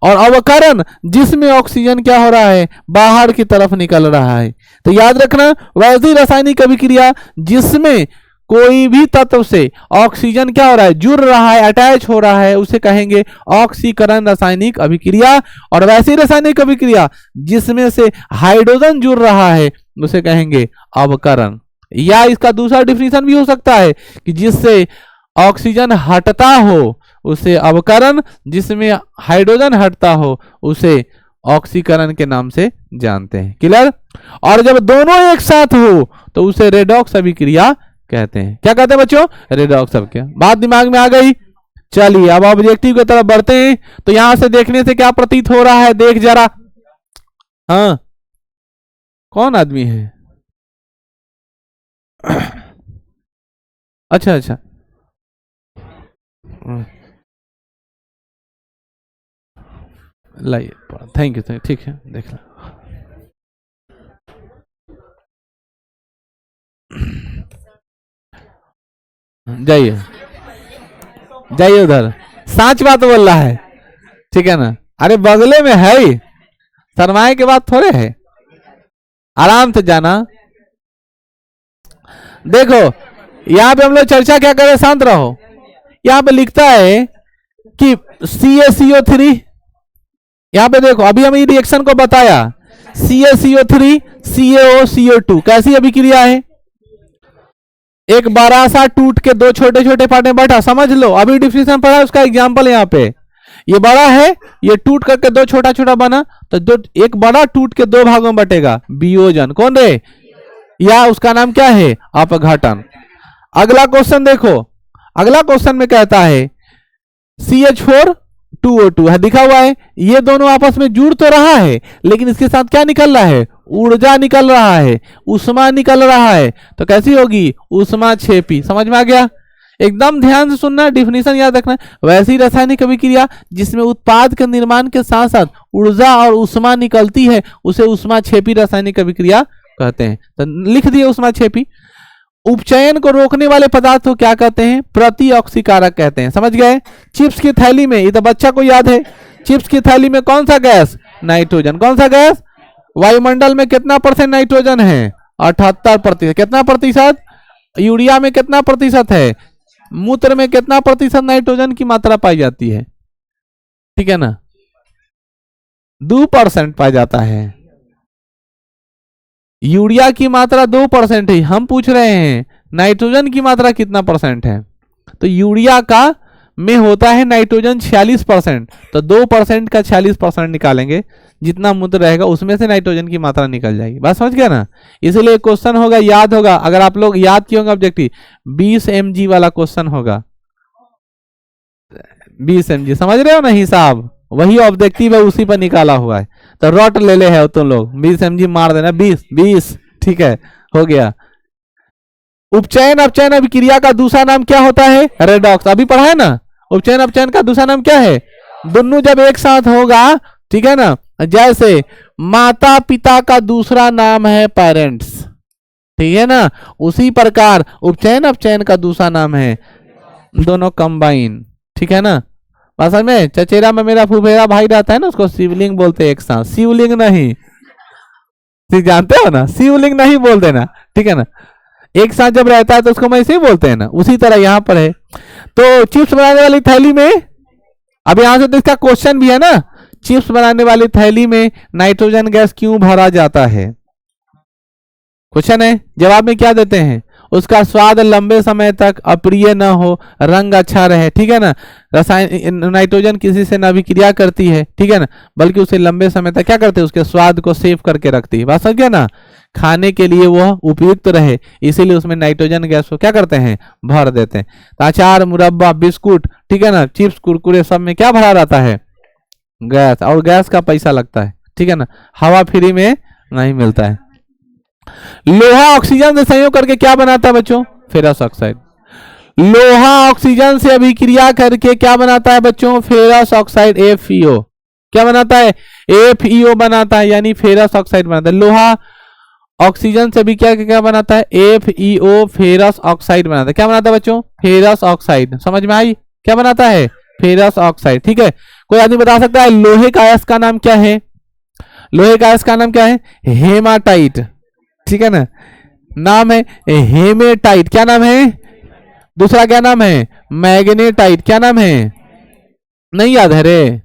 और अवकरण जिसमें ऑक्सीजन क्या हो रहा है? बाहर की तरफ निकल रहा है। तो याद रखना, वैसी रासायनिक अभिक्रिया जिसमें कोई भी तत्व से ऑक्सीजन क्या हो रहा है? जुड़ रहा है, अटैच हो रहा है, उसे कहेंगे ऑक्सीकरण रासायनिक अभिक्रिया। और वैसी रासायनिक अभिक्रिया जिसमें से हाइड्रोजन जुड़ रहा है उसे कहेंगे अवकरण। या इसका दूसरा डिफिनीशन भी हो सकता है कि जिससे ऑक्सीजन हटता हो उसे अवकरण, जिसमें हाइड्रोजन हटता हो उसे ऑक्सीकरण के नाम से जानते हैं। क्लियर? और जब दोनों एक साथ हो तो उसे रेडॉक्स अभिक्रिया कहते हैं। क्या कहते हैं बच्चों? रेडॉक्स अभिक्रिया। बात दिमाग में आ गई? चलिए अब ऑब्जेक्टिव की तरफ बढ़ते हैं। तो यहां से देखने से क्या प्रतीत हो रहा है? देख जरा। हाँ, कौन आदमी है? अच्छा अच्छा, लाइए, थैंक यू, ठीक है, देख लो। जाइए जाइए उधर, सच बात बोल रहा है, ठीक है ना? अरे बगले में है, शर्माए के बाद थोड़े है, आराम से जाना। देखो यहाँ पे हम लोग चर्चा क्या करें, शांत रहो। यहाँ पे लिखता है कि CaCO3, यहाँ पे देखो अभी हम ये रिएक्शन को बताया, CaCO3 CaOCO2 कैसी अभिक्रिया है? एक बड़ा सा टूट के दो छोटे छोटे पार्ट में बैठा, समझ लो। अभी डिफिनेशन पढ़ा, उसका एग्जांपल यहाँ पे, ये बड़ा है, ये टूट करके दो छोटा छोटा बना, तो दो, एक बड़ा टूट के दो भागों में बटेगा, वियोजन। कौन रे? या उसका नाम क्या है? अपघटन। अगला क्वेश्चन देखो, अगला क्वेश्चन में कहता है CH4 2O2 है, दिखा हुआ है, ये दोनों आपस में जुड़ तो रहा है, लेकिन इसके साथ क्या निकल रहा है? ऊर्जा निकल रहा है, ऊष्मा निकल रहा है। तो कैसी होगी? ऊष्मा छेपी। समझ में आ गया? एकदम ध्यान से सुनना, डिफिनीशन याद रखना। वैसी रासायनिक अभिक्रिया जिसमें उत्पाद के निर्माण के साथ साथ ऊर्जा और ऊष्मा निकलती है उसे ऊष्मा छेपी रासायनिक अभिक्रिया कहते हैं। तो लिख दिए ऊष्मा छेपी। उपचयन को रोकने वाले पदार्थ को क्या कहते हैं? प्रतिऑक्सीकारक कहते हैं। समझ गए? चिप्स की थैली में, ये तो बच्चा को याद है, चिप्स की थैली में कौन सा गैस? नाइट्रोजन। कौन सा गैस? वायुमंडल में कितना % नाइट्रोजन है? 78%। कितना प्रतिशत? यूरिया में कितना प्रतिशत है? मूत्र में कितना प्रतिशत नाइट्रोजन की मात्रा पाई जाती है? ठीक है ना? 2% पाया जाता है। यूरिया की मात्रा 2% है, हम पूछ रहे हैं नाइट्रोजन की मात्रा कितना % है? तो यूरिया का में होता है नाइट्रोजन 46%, तो 2% का 46% निकालेंगे, जितना मूत्र रहेगा उसमें से नाइट्रोजन की मात्रा निकल जाएगी। बात समझ गया ना? इसलिए क्वेश्चन होगा, याद होगा, अगर आप लोग याद किए होंगे ऑब्जेक्टिव 20 mg वाला क्वेश्चन होगा, 20 mg, समझ रहे हो ना हिसाब, वही ऑब्जेक्टिव है, उसी पर निकाला हुआ है। तो रॉट ले ले है तुम लोग, 20 mg मार देना, 20 ठीक है, हो गया। उपचयन अपचयन अभिक्रिया का दूसरा नाम क्या होता है? रेडॉक्स। अभी पढ़ा है ना, उपचयन अपचयन का दूसरा नाम क्या है? दोनों जब एक साथ होगा, ठीक है ना, जैसे माता पिता का दूसरा नाम है पेरेंट्स, ठीक है ना, उसी प्रकार उपचयन अपचयन का दूसरा नाम है दोनों कंबाइन, ठीक है ना। असल में चचेरा में मेरा फुफेरा भाई रहता है ना, उसको शिवलिंग बोलते हैं एक साथ, शिवलिंग नहीं, ठीक जानते हो ना, शिवलिंग नहीं बोलते ना, ठीक है ना, एक साथ जब रहता है तो उसको मैं इसे बोलते हैं ना, उसी तरह यहां पर है। तो चिप्स बनाने वाली थैली में, अब यहां से तो इसका क्वेश्चन भी है ना, चिप्स बनाने वाली थैली में नाइट्रोजन गैस क्यों भरा जाता है? क्वेश्चन है, जवाब में क्या देते हैं? उसका स्वाद लंबे समय तक अप्रिय न हो, रंग अच्छा रहे, ठीक है ना, रसायन नाइट्रोजन किसी से न अभिक्रिया करती है, ठीक है ना, बल्कि उसे लंबे समय तक क्या करते हैं, उसके स्वाद को सेव करके रखती है, बात समझ गया ना, खाने के लिए वह उपयुक्त रहे, इसीलिए उसमें नाइट्रोजन गैस को क्या करते हैं, भर देते हैं। तो अचार, मुरब्बा, बिस्कुट, ठीक है ना, चिप्स, कुरकुरे, सब में क्या भरा रहता है? गैस, और गैस का पैसा लगता है, ठीक है ना, हवा फ्री में नहीं मिलता है। लोहा ऑक्सीजन से संयोग करके क्या बनाता है बच्चों? Ferrous oxide. लोहा ऑक्सीजन से अभिक्रिया करके क्या बनाता है बच्चों? Ferrous oxide, FeO। क्या बनाता है? FeO बनाता है, यानी फेरस ऑक्साइड बनाता है। लोहा ऑक्सीजन से भी क्या बनाता है? FeO, फेरस ऑक्साइड बनाता है। क्या बनाता है बच्चों? Ferrous oxide. समझ में आई? क्या बनाता है? फेरस ऑक्साइड, ठीक है। कोई आदमी बता सकता है लोहे का अयस्क का नाम क्या है? लोहे का अयस्क का नाम क्या है? हेमाटाइट, ठीक है ना, नाम है हेमेटाइट। क्या नाम है? दूसरा क्या नाम है? मैग्नेटाइट। क्या नाम है? नहीं याद है रे,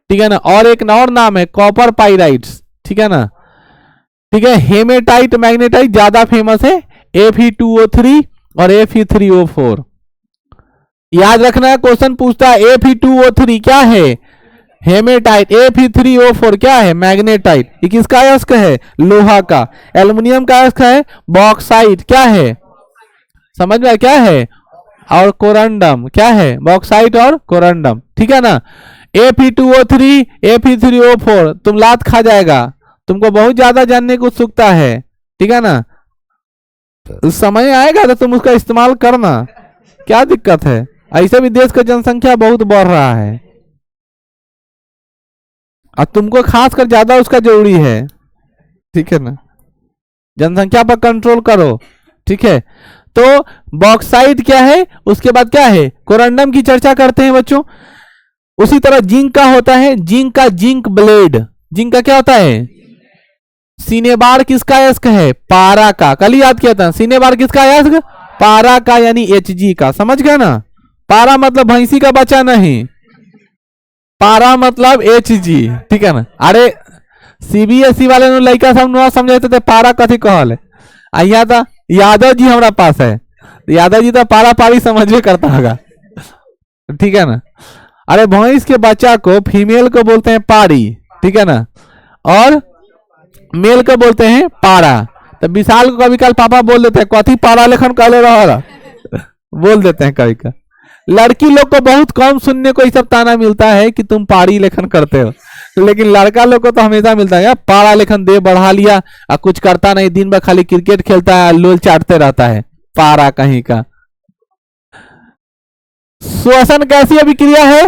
ठीक है ना। और एक और नाम है कॉपर पाइराइट्स, ठीक है ना, ठीक है। हेमेटाइट, मैग्नेटाइट ज्यादा फेमस है, Fe2O3 और Fe3O4। याद रखना, क्वेश्चन पूछता है Fe2O3 क्या है? हेमेटाइट। Fe3O4 क्या है? मैग्नेटाइट। ये किसका अयस्क है? लोहा का। एल्युमिनियम का अयस्क है बॉक्साइट। क्या है? समझ में क्या है? और कोरंडम। क्या है? बॉक्साइट और कोरंडम, ठीक है ना। Fe2O3, Fe3O4 तुम लात खा जाएगा, तुमको बहुत ज्यादा जानने को उत्सुकता है, ठीक है ना, समय आएगा तो तुम उसका इस्तेमाल करना, क्या दिक्कत है। ऐसे भी देश का जनसंख्या बहुत बढ़ रहा है और तुमको खासकर ज्यादा उसका जरूरी है, ठीक है ना, जनसंख्या पर कंट्रोल करो, ठीक है। तो बॉक्साइट क्या है, उसके बाद क्या है? कोरंडम की चर्चा करते हैं बच्चों। उसी तरह जिंक का होता है, जिंक का जिंक ब्लेड। जिंक का क्या होता है? सिनेबार किसका अयस्क है? पारा का। कल याद किया था, सिनेबार किसका अयस्क? पारा का, यानी Hg का। समझ गया ना, पारा मतलब भैंसी का बच्चा नहीं, पारा मतलब Hg, ठीक है ना। अरे CBSE वाले ने लड़का सब न समझते थे पारा कथी कहल है। आइया था यादव जी हमारा पास है, यादव जी तो पारा पारी समझ में करता होगा, ठीक है ना। अरे भैंस के बच्चा को, फीमेल को बोलते हैं पारी, ठीक है ना, और मेल को बोलते हैं पारा। तो विशाल को कभी कल पापा बोल देते हैं कथी पारा लेखन कहले रहा बोल देते हैं कभी कभी। लड़की लोग को बहुत कम सुनने को ये सब ताना मिलता है कि तुम पारी लेखन करते हो, लेकिन लड़का लोग को तो हमेशा मिलता है यार पारा लेखन दे बढ़ा लिया और कुछ करता नहीं, दिन भर खाली क्रिकेट खेलता है, लोल चाटते रहता है, पारा कहीं का। श्वसन कैसी अभिक्रिया है?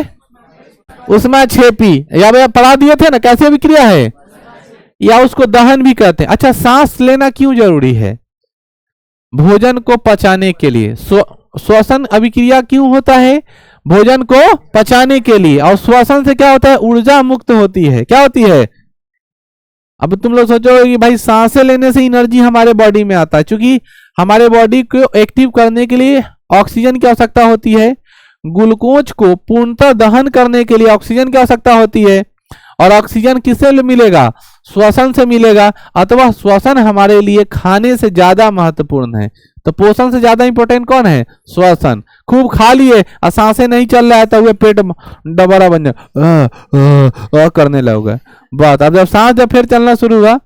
उसमें छेपी, या भैया पढ़ा दिए थे ना, कैसी अभिक्रिया है, या उसको दहन भी कहते हैं। अच्छा, सांस लेना क्यों जरूरी है? भोजन को पचाने के लिए। श्वसन अभिक्रिया क्यों होता है? भोजन को पचाने के लिए। और श्वसन से क्या होता है? ऊर्जा मुक्त होती है। क्या होती है? अब तुम लोग सोचो कि भाई सांसें लेने से एनर्जी हमारे बॉडी में आता है, क्योंकि हमारे बॉडी को एक्टिव करने के लिए ऑक्सीजन की आवश्यकता होती है, ग्लूकोज को पूर्णतः दहन करने के लिए ऑक्सीजन की आवश्यकता होती है, और ऑक्सीजन किससे मिलेगा? श्वसन से मिलेगा। अथवा श्वसन हमारे लिए खाने से ज्यादा महत्वपूर्ण है। तो पोषण से ज्यादा इंपॉर्टेंट कौन है? श्वसन। खूब खा लिए और सांसें नहीं चल रहा है तो वो पेट डबरा बन जाए करने लगोगे बात। अब जब सांस फिर चलना शुरू हुआ,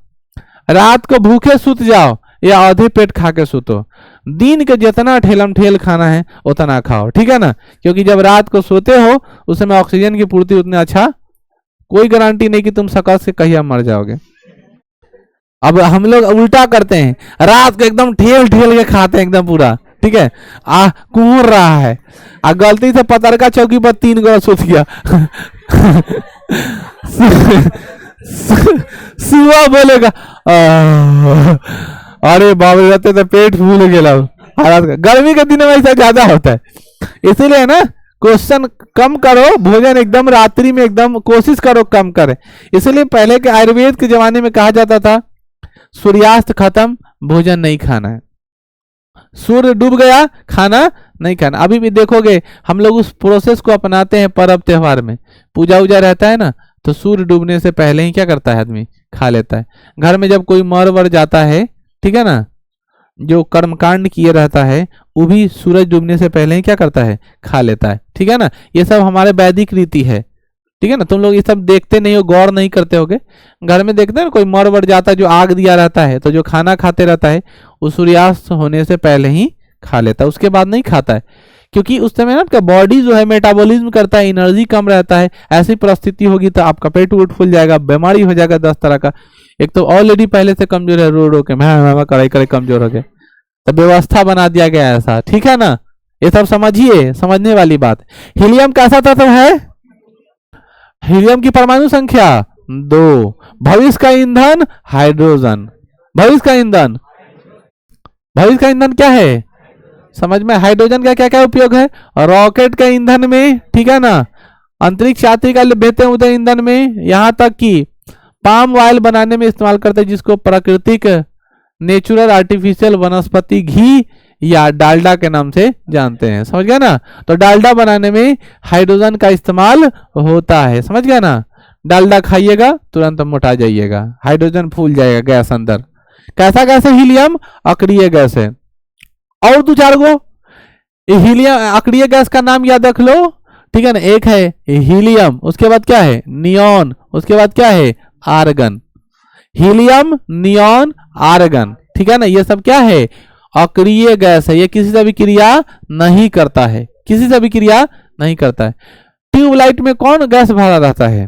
रात को भूखे सुत जाओ या आधे पेट खा के सुतो, दिन के जितना ठेलम ठेल खाना है उतना खाओ, ठीक है ना, क्योंकि जब रात को सोते हो उस समय ऑक्सीजन की पूर्ति उतनी अच्छा, कोई गारंटी नहीं कि तुम सकस से कहीं मर जाओगे। अब हम लोग उल्टा करते हैं, रात को एकदम ठेल ठेल के खाते हैं एकदम पूरा, ठीक है, कुहर रहा है, गलती से पतरका चौकी पर 3 गोरा सुत गया सुबह बोलेगा अरे बाबू रहते तो पेट फूल गया। गर्मी के दिन में ऐसा ज्यादा होता है, इसीलिए ना क्वेश्चन कम करो, भोजन एकदम रात्रि में एकदम कोशिश करो कम करे। इसलिए पहले के आयुर्वेद के जमाने में कहा जाता था सूर्यास्त खत्म भोजन नहीं खाना है, सूर्य डूब गया खाना नहीं खाना। अभी भी देखोगे हम लोग उस प्रोसेस को अपनाते हैं, पर्व त्योहार में पूजा उजा रहता है ना, तो सूर्य डूबने से पहले ही क्या करता है आदमी, खा लेता है। घर में जब कोई मर वर जाता है, ठीक है ना, जो कर्मकांड किए रहता है वो भी सूरज डूबने से पहले ही क्या करता है, खा लेता है, ठीक है ना। ये सब हमारे वैदिक रीति है, ठीक है ना। तुम लोग ये सब देखते नहीं हो, गौर नहीं करते होगे। घर में देखते हैं ना कोई मर वर जाता है, जो आग दिया रहता है, तो जो खाना खाते रहता है वो सूर्यास्त होने से पहले ही खा लेता है, उसके बाद नहीं खाता है, क्योंकि उस समय ना आपका बॉडी जो है मेटाबॉलिज्म करता है, एनर्जी कम रहता है। ऐसी परिस्थिति होगी तो आपका पेट वूट फूल जाएगा, बीमारी हो जाएगा 10 तरह का। एक तो ऑलरेडी पहले से कमजोर है, रो रो के मैं करे करे कमजोर हो गए, तो व्यवस्था बना दिया गया ऐसा, ठीक है ना। ये सब समझिए, समझने वाली बात। हीलियम कैसा तत्व है, हीलियम की परमाणु संख्या 2। भविष्य का ईंधन हाइड्रोजन, भविष्य का ईंधन, भविष्य का ईंधन क्या है समझ में, हाइड्रोजन का क्या क्या उपयोग है, रॉकेट के ईंधन में, ठीक है ना, अंतरिक्ष यात्री का भेजते हैं उदय ईंधन में, यहाँ तक कि पाम ऑयल बनाने में इस्तेमाल करते हैं, जिसको प्राकृतिक नेचुरल आर्टिफिशियल वनस्पति घी या डालडा के नाम से जानते हैं, समझ गया ना। तो डालडा बनाने में हाइड्रोजन का इस्तेमाल होता है, समझ गया ना। डालडा खाइएगा तुरंत मोटा जाइएगा, हाइड्रोजन फूल जाएगा गैस अंदर। कैसा गैस है हीलियम, अक्रिय गैस है। और 2-4 गो हीलियम अक्रिय गैस का नाम याद रख लो, ठीक है ना। एक है हीलियम, उसके बाद क्या है नियॉन, उसके बाद क्या है आर्गन। हीलियम, नियॉन, आर्गन, ठीक है ना, ये सब क्या है अक्रिय गैस है, ये किसी से भी क्रिया नहीं करता है, किसी से भी क्रिया नहीं करता है। ट्यूबलाइट में कौन गैस भरा रहता है,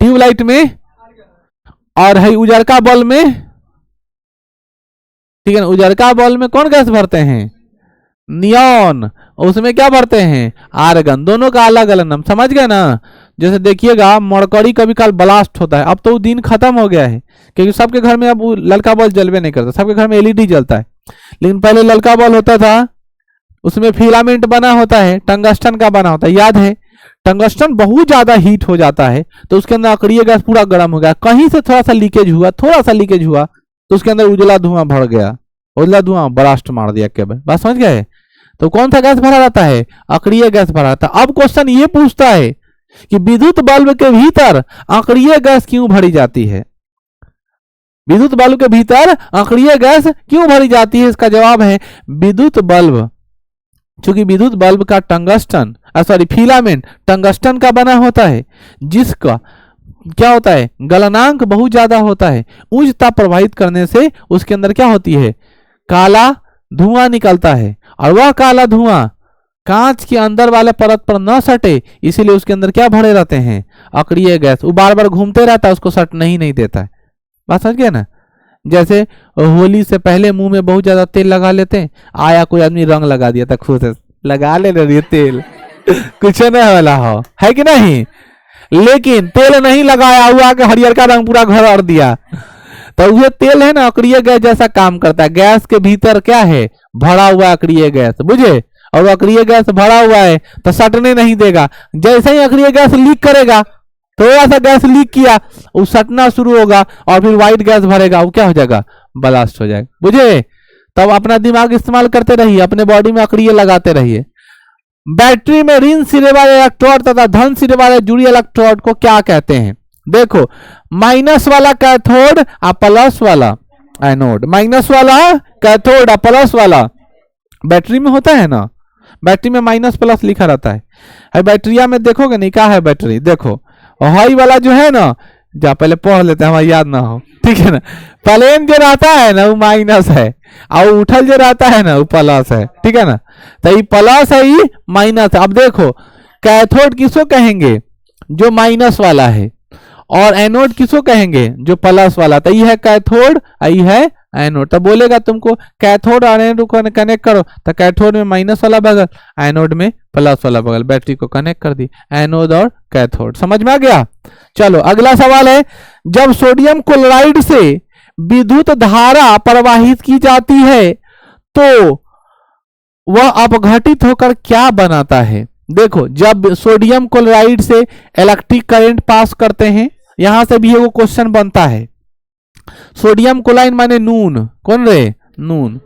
ट्यूबलाइट में, और है उजरका बल्ब में, ठीक है ना, उजरका बल्ब में कौन गैस भरते हैं नियॉन, उसमें क्या भरते हैं आर्गन। दोनों का अलग अलग नाम, समझ गए ना। जैसे देखिएगा मरकरी कभी काल ब्लास्ट होता है, अब तो वो दिन खत्म हो गया है, क्योंकि सबके घर में अब ललका बल्ब जलवे नहीं करता, सबके घर में एलईडी जलता है। लेकिन पहले ललका बल्ब होता था, उसमें फिलामेंट बना होता है, टंगस्टन का बना होता है, याद है। टंगस्टन बहुत ज्यादा हीट हो जाता है तो उसके अंदर अक्रिय गैस पूरा गर्म हो गया, कहीं से थोड़ा सा लीकेज हुआ, थोड़ा सा लीकेज हुआ तो उसके अंदर उजला धुआं भर गया, उजला धुआं ब्लास्ट मार दिया, क्या बात समझ गए। तो कौन सा गैस भरा रहता है अक्रिय गैस भरा रहता है। अब क्वेश्चन ये पूछता है कि विद्युत बल्ब के भीतर अक्रिय गैस क्यों भरी जाती है, विद्युत बल्ब के भीतर अक्रिय गैस क्यों भरी जाती है। इसका जवाब है विद्युत बल्ब, चूंकि विद्युत बल्ब का टंगस्टन फिलामेंट टंगस्टन का बना होता है, जिसका क्या होता है गलनांक बहुत ज्यादा होता है। उच्च ताप प्रवाहित करने से उसके अंदर क्या होती है काला धुआं निकलता है, और वह काला धुआं कांच के अंदर वाले परत पर न सटे, इसीलिए उसके अंदर क्या भरे रहते हैं अक्रिय गैस। वो बार बार घूमते रहता है, उसको सटने ही नहीं देता है, बात समझ गए ना। जैसे होली से पहले मुंह में बहुत ज्यादा तेल लगा लेते हैं, आया कोई आदमी रंग लगा दिया था, खुद लगा ले रही तेल कुछ नहीं वाला हो है कि नहीं, लेकिन तेल नहीं लगाया हुआ के हरियर का रंग पूरा घर और दिया, तो ये तेल है ना अक्रिय गैस जैसा काम करता है। गैस के भीतर क्या है भरा हुआ अक्रिय गैस, बुझे, और अक्रिय गैस भरा हुआ है तो सटने नहीं देगा। जैसे ही अक्रिय गैस लीक करेगा, थोड़ा सा गैस लीक किया, वो सटना शुरू होगा और फिर व्हाइट गैस भरेगा, वो क्या हो जाएगा ब्लास्ट हो जाएगा, बुझे। तब अपना दिमाग इस्तेमाल करते रहिए, अपने बॉडी में अक्रिय लगाते रहिए। बैटरी में ऋण सिरे वाले इलेक्ट्रोड तथा धन सिरे वाले जुड़ी इलेक्ट्रोड को क्या कहते हैं। देखो माइनस वाला कैथोड और प्लस वाला एनोड, माइनस वाला कैथोड और प्लस वाला बैटरी में होता है ना, बैटरी में माइनस प्लस लिखा रहता है। बैटरिया में देखोगे नहीं क्या है बैटरी, देखो हाई वाला जो है ना, जा पहले पढ़ लेते हैं हमारा याद ना हो, ठीक है ना। प्लेन जो रहता है ना वो माइनस है, और उठल जो रहता है ना वो प्लस है, ठीक है ना। तो ये प्लस है, ये माइनस है। अब देखो कैथोड किसको कहेंगे, जो माइनस वाला है, और एनोड किसको कहेंगे, जो प्लस वाला। तो ये है कैथोड, ये है एनोड। तो बोलेगा तुमको कैथोड और एनोड को कनेक्ट करो, तो कैथोड में माइनस वाला बगल, एनोड में प्लस वाला बगल, बैटरी को कनेक्ट कर दी, एनोड और कैथोड। समझ में आ गया। चलो अगला सवाल है, जब सोडियम क्लोराइड से विद्युत धारा प्रवाहित की जाती है तो वह अपघटित होकर क्या बनाता है। देखो जब सोडियम क्लोराइड से इलेक्ट्रिक करंट पास करते हैं, यहां से भी एगो क्वेश्चन बनता है। सोडियम क्लोराइड माने नून, कौन रे, नून,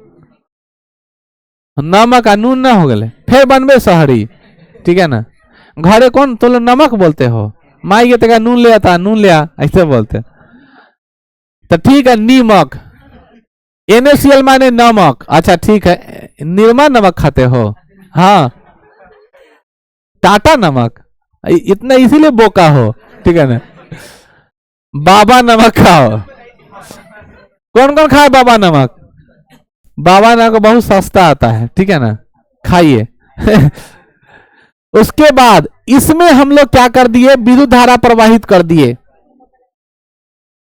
नमक आ नून ना हो गए, फिर बनबे शहरी, ठीक है ना। घरे कौन तो नमक बोलते हो, माई के तक नून ले आता, नून ले आ, ऐसे बोलते। तो ठीक है, नीमक, NaCl माने नमक। अच्छा ठीक है, निर्मा नमक खाते हो, हाँ टाटा नमक, इतना इसीलिए बोका हो, ठीक है ना। बाबा नमक खाओ, कौन कौन खाए बाबा नमक, बाबा नमक बहुत सस्ता आता है, ठीक है ना, खाइए। उसके बाद इसमें हम लोग क्या कर दिए, विद्युत धारा प्रवाहित कर दिए।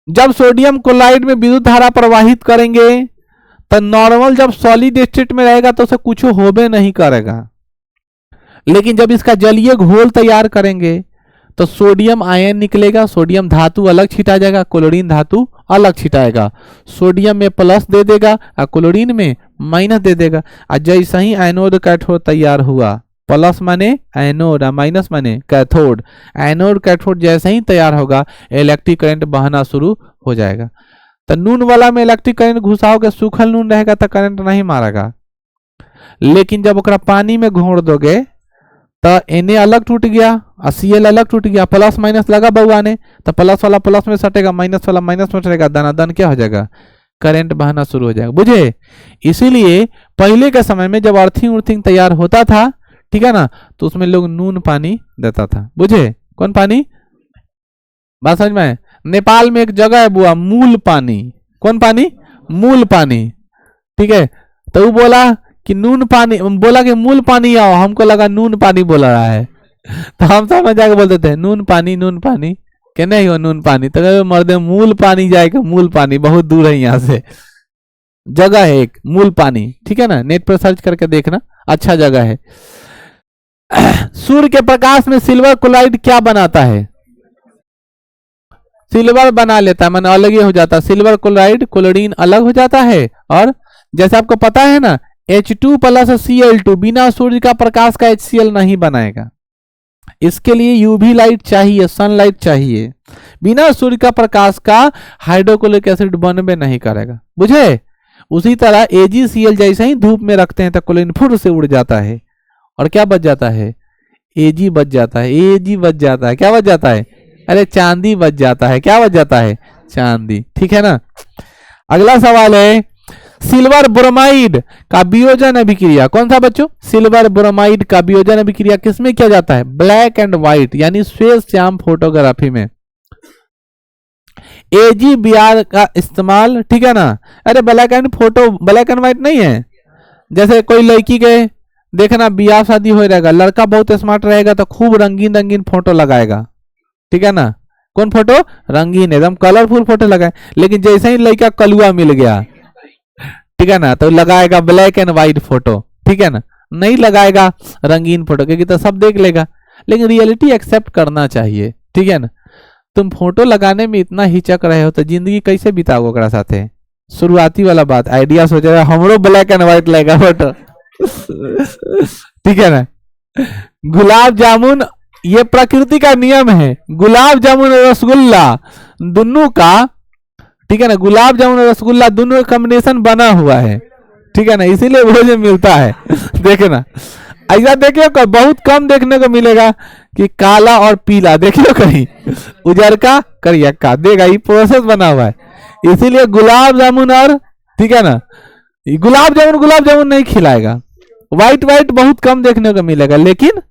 जब सोडियम क्लोराइड में विद्युत धारा प्रवाहित करेंगे तो नॉर्मल जब सॉलिड स्टेट में रहेगा तो उसे कुछ होबे नहीं करेगा, लेकिन जब इसका जलीय घोल तैयार करेंगे तो सोडियम आयन निकलेगा, सोडियम धातु अलग छिटा जाएगा, क्लोरीन धातु अलग छिटाएगा। सोडियम में प्लस दे देगा और क्लोरीन में माइनस दे देगा। और जैसे ही एनोड कैथोड तैयार हुआ, प्लस माने एनोड और माइनस माने कैथोड, एनोड कैथोड जैसे ही तैयार होगा इलेक्ट्रिक करंट बहना शुरू हो जाएगा। तो नून वाला में इलेक्ट्रिक करंट घुसाओगे, सूखल नून रहेगा तो करंट नहीं मारेगा, लेकिन जब ओकरा पानी में घोड़ दोगे तो Na अलग टूट गया और Cl अलग टूट गया, प्लस माइनस लगा बउआ ने, तो प्लस वाला प्लस में सटेगा, माइनस वाला माइनस में सटेगा, दनादन क्या हो जाएगा, करंट बहना शुरू हो जाएगा, बुझे। इसीलिए पहले के समय में जब अर्थिंग उर्थिंग तैयार होता था, ठीक है ना, तो उसमें लोग नून पानी देता था, बुझे। कौन पानी, बात समझ में। नेपाल में एक जगह है बुआ, मूल पानी, कौन पानी, मूल पानी, ठीक है। तो वो बोला कि नून पानी, बोला कि मूल पानी आओ, हमको लगा नून पानी बोला रहा है, तो हम सब में जाके बोलते थे नून पानी, नून पानी के नहीं हो नून पानी, तो मर्दे मूल पानी जाएगा, मूल पानी बहुत दूर है यहाँ से, जगह है एक मूल पानी, ठीक है ना, नेट पर सर्च करके देखना, अच्छा जगह है। सूर्य के प्रकाश में सिल्वर क्लोराइड क्या बनाता है, सिल्वर बना लेता है, माने अलग ही हो जाता है, सिल्वर क्लोराइड क्लोरीन अलग हो जाता है। और जैसे आपको पता है ना H2 प्लस Cl2 बिना सूर्य का प्रकाश का HCl नहीं बनाएगा, इसके लिए यूवी लाइट चाहिए, सनलाइट चाहिए, बिना सूर्य का प्रकाश का हाइड्रोक्लोरिक एसिड बनबे नहीं करेगा, बुझे। उसी तरह AgCl जैसे ही धूप में रखते हैं तो क्लोरीन फुट से उड़ जाता है और क्या बच जाता है, Ag बच जाता है, Ag बच जाता है, क्या बच जाता है, अरे चांदी बच जाता है, क्या बच जाता है, चांदी, ठीक है ना। अगला सवाल है, सिल्वर ब्रोमाइड का वियोजन अभिक्रिया, कौन सा बच्चों, सिल्वर ब्रोमाइड का वियोजन अभिक्रिया किसमें किया जाता है, ब्लैक एंड व्हाइट यानी श्वेत श्याम फोटोग्राफी में, AgBr का इस्तेमाल, ठीक है ना। अरे ब्लैक एंड व्हाइट नहीं है, जैसे कोई लड़की के देखना ब्याह शादी हो रहेगा, लड़का बहुत स्मार्ट रहेगा तो खूब रंगीन रंगीन फोटो लगाएगा, ठीक है ना, कौन फोटो, रंगीन एकदम कलरफुल फोटो लगाए, लेकिन जैसे ही लड़का कलुआ मिल गया, ठीक है ना, तो लगाएगा ब्लैक एंड व्हाइट फोटो, ठीक है ना, नहीं लगाएगा रंगीन फोटो, क्योंकि तो सब देख लेगा। लेकिन रियलिटी एक्सेप्ट करना चाहिए, ठीक है ना। तुम फोटो लगाने में इतना हिचक रहे हो तो जिंदगी कैसे बिताओगे ओकरा साथे, शुरुआती वाला बात, आइडिया सोचेगा हमरो ब्लैक एंड व्हाइट लगेगा फोटो, ठीक है ना। गुलाब जामुन, ये प्रकृति का नियम है, गुलाब जामुन और रसगुल्ला दोनों का, ठीक है ना, गुलाब जामुन और रसगुल्ला दोनों कॉम्बिनेशन बना हुआ है, ठीक है ना, इसीलिए भोजन मिलता है। देखे ना, ऐसा देखिए बहुत कम देखने को मिलेगा कि काला और पीला, देखिए कहीं उजरका करियक्का देगा, ये प्रोसेस बना हुआ है। इसीलिए गुलाब जामुन और, ठीक है ना, गुलाब जामुन नहीं खिलाएगा, व्हाइट व्हाइट बहुत कम देखने को मिलेगा, लेकिन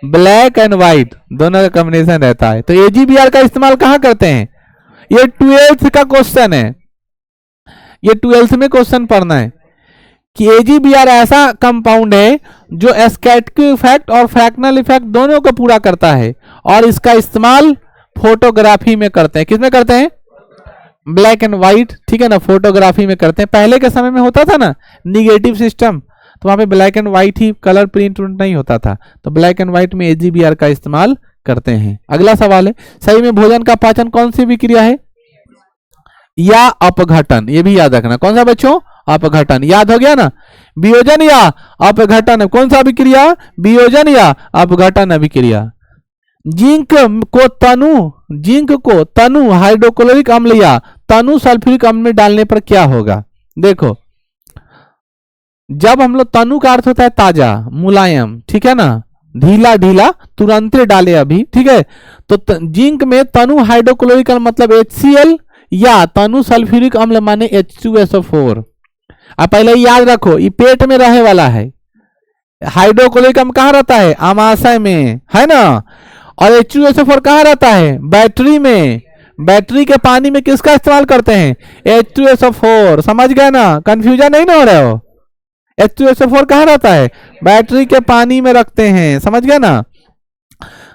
ब्लैक एंड व्हाइट दोनों का कॉम्बिनेशन रहता है। तो AgBr का इस्तेमाल कहाँ करते हैं, ये 12th का क्वेश्चन है, ये 12th में क्वेश्चन पढ़ना है, कि AgBr ऐसा कंपाउंड है जो एस्केटिक इफेक्ट और फ्रैक्शनल इफेक्ट दोनों को पूरा करता है, और इसका इस्तेमाल फोटोग्राफी में करते हैं। किसमें करते हैं? ब्लैक एंड व्हाइट, ठीक है ना, फोटोग्राफी में करते हैं। पहले के समय में होता था ना निगेटिव सिस्टम, तो वहां पे black and white he, colour print नहीं होता था, तो ब्लैक एंड व्हाइट में AgBr का इस्तेमाल करते हैं। अगला सवाल है, सही में भोजन का पाचन कौन सी विक्रिया है? या अपघटन, ये भी याद रखना। कौन सा बच्चों? अपघटन। याद हो गया ना? वियोजन या अपघटन, कौन सा अभिक्रिया? वियोजन या अपघटन अभिक्रिया। जिंक को तनु हाइड्रोक्लोरिक अम्ल या तनु सल्फ्यूरिक अम्ल में डालने पर क्या होगा? देखो, जब हम लोग, तनु का अर्थ होता है ताजा, मुलायम, ठीक है ना, ढीला ढीला, तुरंत डाले अभी, ठीक है। तो जिंक में तनु हाइड्रोक्लोरिक अम्ल मतलब HCl या तनु सल्फ्यूरिक अम्ल माने H2SO4। अब पहले याद रखो, ये पेट में रहे वाला है। हाइड्रोक्लोरिक अम्ल कहाँ रहता है? आमाशय में, है ना। और H2SO4 कहाँ रहता है? बैटरी में। बैटरी के पानी में किसका इस्तेमाल करते हैं? H2SO4। समझ गए ना? कंफ्यूजन नहीं ना हो रहे हो? H2SO4 कहाँ रहता है? बैटरी के पानी में रखते हैं। समझ गए ना?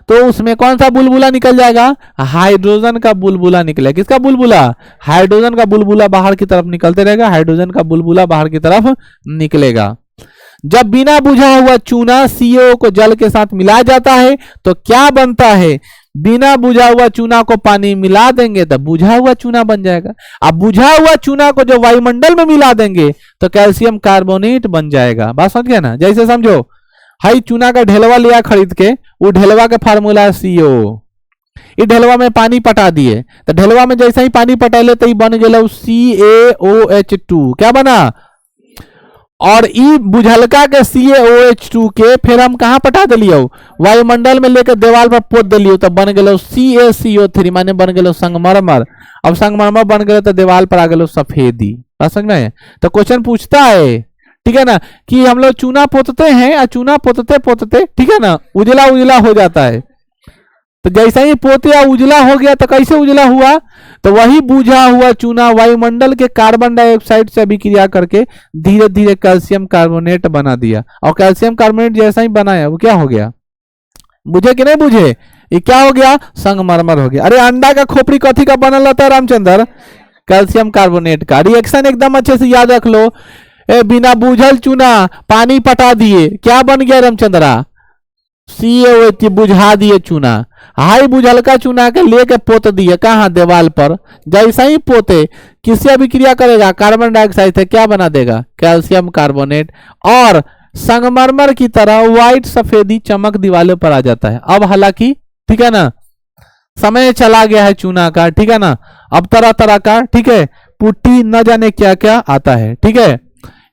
तो उसमें कौन सा बुलबुला निकल जाएगा? हाइड्रोजन का बुलबुला निकलेगा। किसका बुलबुला? हाइड्रोजन का बुलबुला बाहर की तरफ निकलते रहेगा, हाइड्रोजन का बुलबुला बाहर की तरफ निकलेगा। जब बिना बुझा हुआ चूना CO को जल के साथ मिलाया जाता है तो क्या बनता है? बिना बुझा हुआ चूना को पानी मिला देंगे तो बुझा हुआ चूना बन जाएगा। अब बुझा हुआ चूना को जो वायुमंडल में मिला देंगे तो कैल्शियम कार्बोनेट बन जाएगा। बात समझ गया ना? जैसे समझो, हाई चूना का ढेलवा लिया खरीद के, वो ढेलवा का फार्मूला है CO। इस ढेलवा में पानी पटा दिए तो ढेलवा में जैसे ही पानी पटाले तो बन गया CaOH2। क्या बना? और ई बुझलका के CaOH2 के फिर हम कहाँ पटा दिलियो? वायुमंडल में लेकर दीवार पर पोत दिलियो तो बन गए CaCO3 माने बन गए संगमरमर। अब संगमरमर बन गए तो दीवार पर आ गए सफेदी। बात समझ में? तो क्वेश्चन पूछता है, ठीक है ना, कि हम लोग चूना पोतते हैं और चूना पोतते पोतते, ठीक है ना, उजला उजला हो जाता है। तो जैसे ही पोते या उजला हो गया तो कैसे उजला हुआ? तो वही बुझा हुआ चूना वायुमंडल के कार्बन डाइऑक्साइड से अभिक्रिया करके धीरे धीरे कैल्शियम कार्बोनेट बना दिया। और कैल्शियम कार्बोनेट जैसा ही बनाया वो क्या हो गया? बुझे कि नहीं बुझे? ये क्या हो गया? संगमरमर हो गया। अरे अंडा का खोपड़ी कथी का बनल रहता है रामचंद्र? कैल्शियम कार्बोनेट का। रिएक्शन एकदम अच्छे से याद रख लो। बिना बुझल चूना पानी पटा दिए, क्या बन गया रामचंद्रा? CaOH, बुझा दिए चूना। हाई बुझलका चूना के लेके पोत दिए कहाँ? दीवाल पर। जैसा ही पोते किससे अभिक्रिया करेगा? कार्बन डाइऑक्साइड से। क्या बना देगा? Calcium carbonate. और संगमरमर की तरह व्हाइट सफेदी चमक दीवालों पर आ जाता है। अब हालांकि, ठीक है ना, समय चला गया है चूना का, ठीक है ना, अब तरह तरह का, ठीक है, पुट्टी न जाने क्या क्या आता है, ठीक है,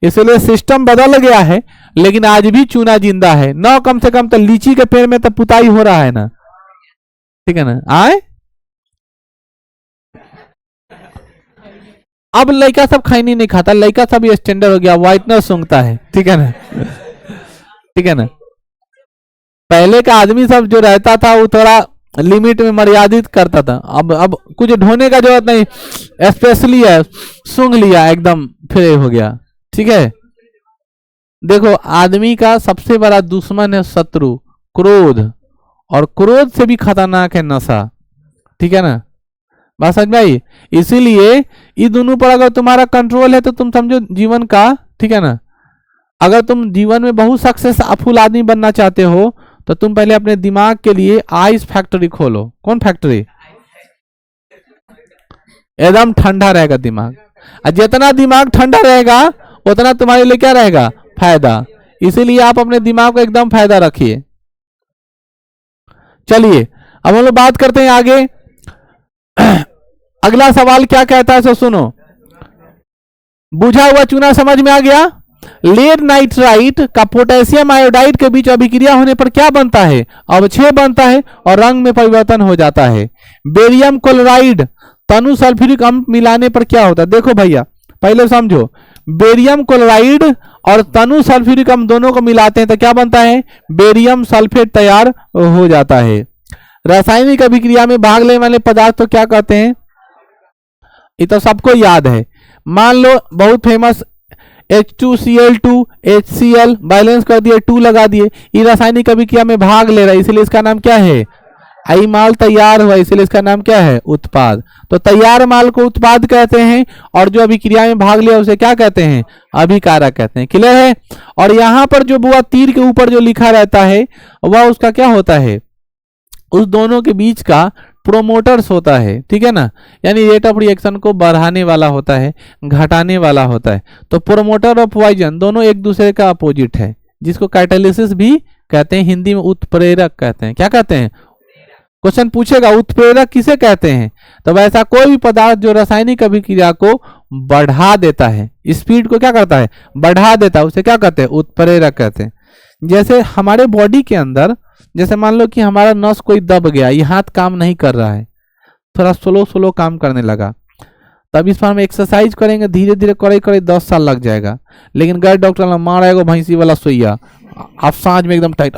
इसलिए सिस्टम बदल गया है। लेकिन आज भी चूना जिंदा है ना, कम से कम तो लीची के पेड़ में तो पुताई हो रहा है ना, ठीक है ना। आए अब लड़का सब खैनी नहीं खाता, लड़का सब स्टैंडर्ड हो गया, व्हाइटनर सूंघता है, ठीक है ना, ठीक है ना। पहले का आदमी सब जो रहता था वो थोड़ा लिमिट में मर्यादित करता था। अब कुछ ढोने का जरूरत नहीं, स्पेशली है, सूंघ लिया एकदम फिर हो गया, ठीक है। देखो, आदमी का सबसे बड़ा दुश्मन है शत्रु क्रोध, और क्रोध से भी खतरनाक है नशा, ठीक है ना। बात समझ में आई? इसीलिए ये दोनों पर अगर तुम्हारा कंट्रोल है तो तुम समझो जीवन का, ठीक है ना। अगर तुम जीवन में बहुत सक्सेसफुल आदमी बनना चाहते हो तो तुम पहले अपने दिमाग के लिए आइस फैक्ट्री खोलो। कौन फैक्ट्री? एकदम ठंडा रहेगा दिमाग, और जितना दिमाग ठंडा रहेगा उतना तुम्हारे लिए क्या रहेगा? फायदा। इसीलिए आप अपने दिमाग को एकदम फायदा रखिए। चलिए अब हम लोग बात करते हैं आगे। अगला सवाल क्या कहता है, सो सुनो। बुझा हुआ चूना समझ में आ गया। लेड नाइट्राइट का पोटेशियम आयोडाइड के बीच अभिक्रिया होने पर क्या बनता है? अवक्षय बनता है और रंग में परिवर्तन हो जाता है। बेरियम क्लोराइड तनु सल्फ्यूरिक अम्ल मिलाने पर क्या होता है? देखो भैया, पहले समझो, बेरियम क्लोराइड और तनु सल्फ्यूरिक अम्ल दोनों को मिलाते हैं तो क्या बनता है? बेरियम सल्फेट तैयार हो जाता है। रासायनिक अभिक्रिया में भाग लेने वाले पदार्थ तो क्या कहते हैं? ये तो सबको याद है। मान लो बहुत फेमस H2Cl2 HCl बैलेंस कर दिए, 2 लगा दिए, ये रासायनिक अभिक्रिया में भाग ले रहा है, इसलिए इसका नाम क्या है, आई माल तैयार हुआ, इसलिए इसका नाम क्या है, उत्पाद। तो तैयार माल को उत्पाद कहते हैं और जो अभिक्रिया में भाग लिया उसे क्या कहते हैं, अभिकारक कहते हैं। क्लियर है। और यहां पर जो बुआ तीर के ऊपर जो लिखा रहता है वह उसका क्या होता है, उस दोनों के बीच का प्रोमोटर्स होता है, ठीक है ना, यानी रेट ऑफ रिएक्शन को बढ़ाने वाला होता है, घटाने वाला होता है। तो प्रोमोटर और पॉइजन दोनों एक दूसरे का अपोजिट है, जिसको कैटालिसिस भी कहते हैं, हिंदी में उत्प्रेरक कहते हैं। क्या कहते हैं, क्वेश्चन पूछेगा उत्प्रेरक किसे कहते हैं, तो वैसा कोई भी पदार्थ जो रासायनिक अभिक्रिया को बढ़ा देता है, स्पीड को क्या करता है, बढ़ा देता है, उसे क्या कहते हैं, उत्प्रेरक कहते हैं। जैसे हमारे बॉडी के अंदर, जैसे मान लो कि हमारा नस कोई दब गया, ये हाथ काम नहीं कर रहा है, थोड़ा स्लो काम करने लगा, तब इस पर हम एक्सरसाइज करेंगे, धीरे धीरे करे 10 साल लग जाएगा। लेकिन गए डॉक्टर ने मारा भैंसी वाला सुइया, आप सांझ में एकदम टाइट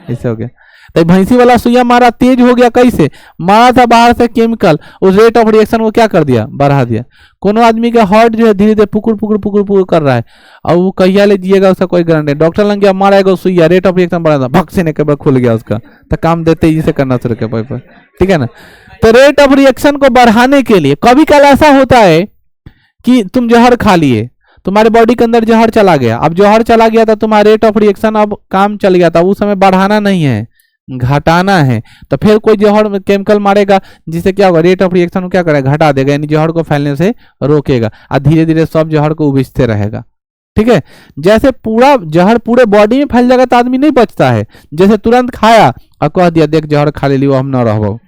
ऐसे हो गया, तो भैंसी वाला सुइया मारा, तेज हो गया, कैसे मारा था, बाहर से केमिकल, उस रेट ऑफ रिएक्शन को क्या कर दिया, बढ़ा दिया। कोनो आदमी का हार्ट जो है धीरे धीरे पुकुर कर रहा है, और वो कहिया ले जिएगा उसका कोई गारंटी, डॉक्टर लग गया, मारा सुइया, रेट ऑफ रिएक्शन बढ़ा था, भक से के बाद खुल गया उसका, तो काम देते ही से करना शुरू किया, ठीक है ना। तो रेट ऑफ रिएक्शन को बढ़ाने के लिए कभी कल ऐसा होता है कि तुम जहर खा लिए, तुम्हारे बॉडी के अंदर जहर चला गया, अब जहर चला गया था, तुम्हारा रेट ऑफ रिएक्शन अब काम चल गया था, उस समय बढ़ाना नहीं है, घटाना है। तो फिर कोई जहर केमिकल मारेगा, जिससे क्या होगा, रेट ऑफ रिएक्शन को क्या करेगा, घटा देगा, यानी जहर को फैलने से रोकेगा, और धीरे धीरे सब जहर को उबिजते रहेगा। ठीक है, जैसे पूरा जहर पूरे बॉडी में फैल जाएगा तो आदमी नहीं बचता है, जैसे तुरंत खाया और कह दिया देख जहर खा ले लियो, हम न रहो।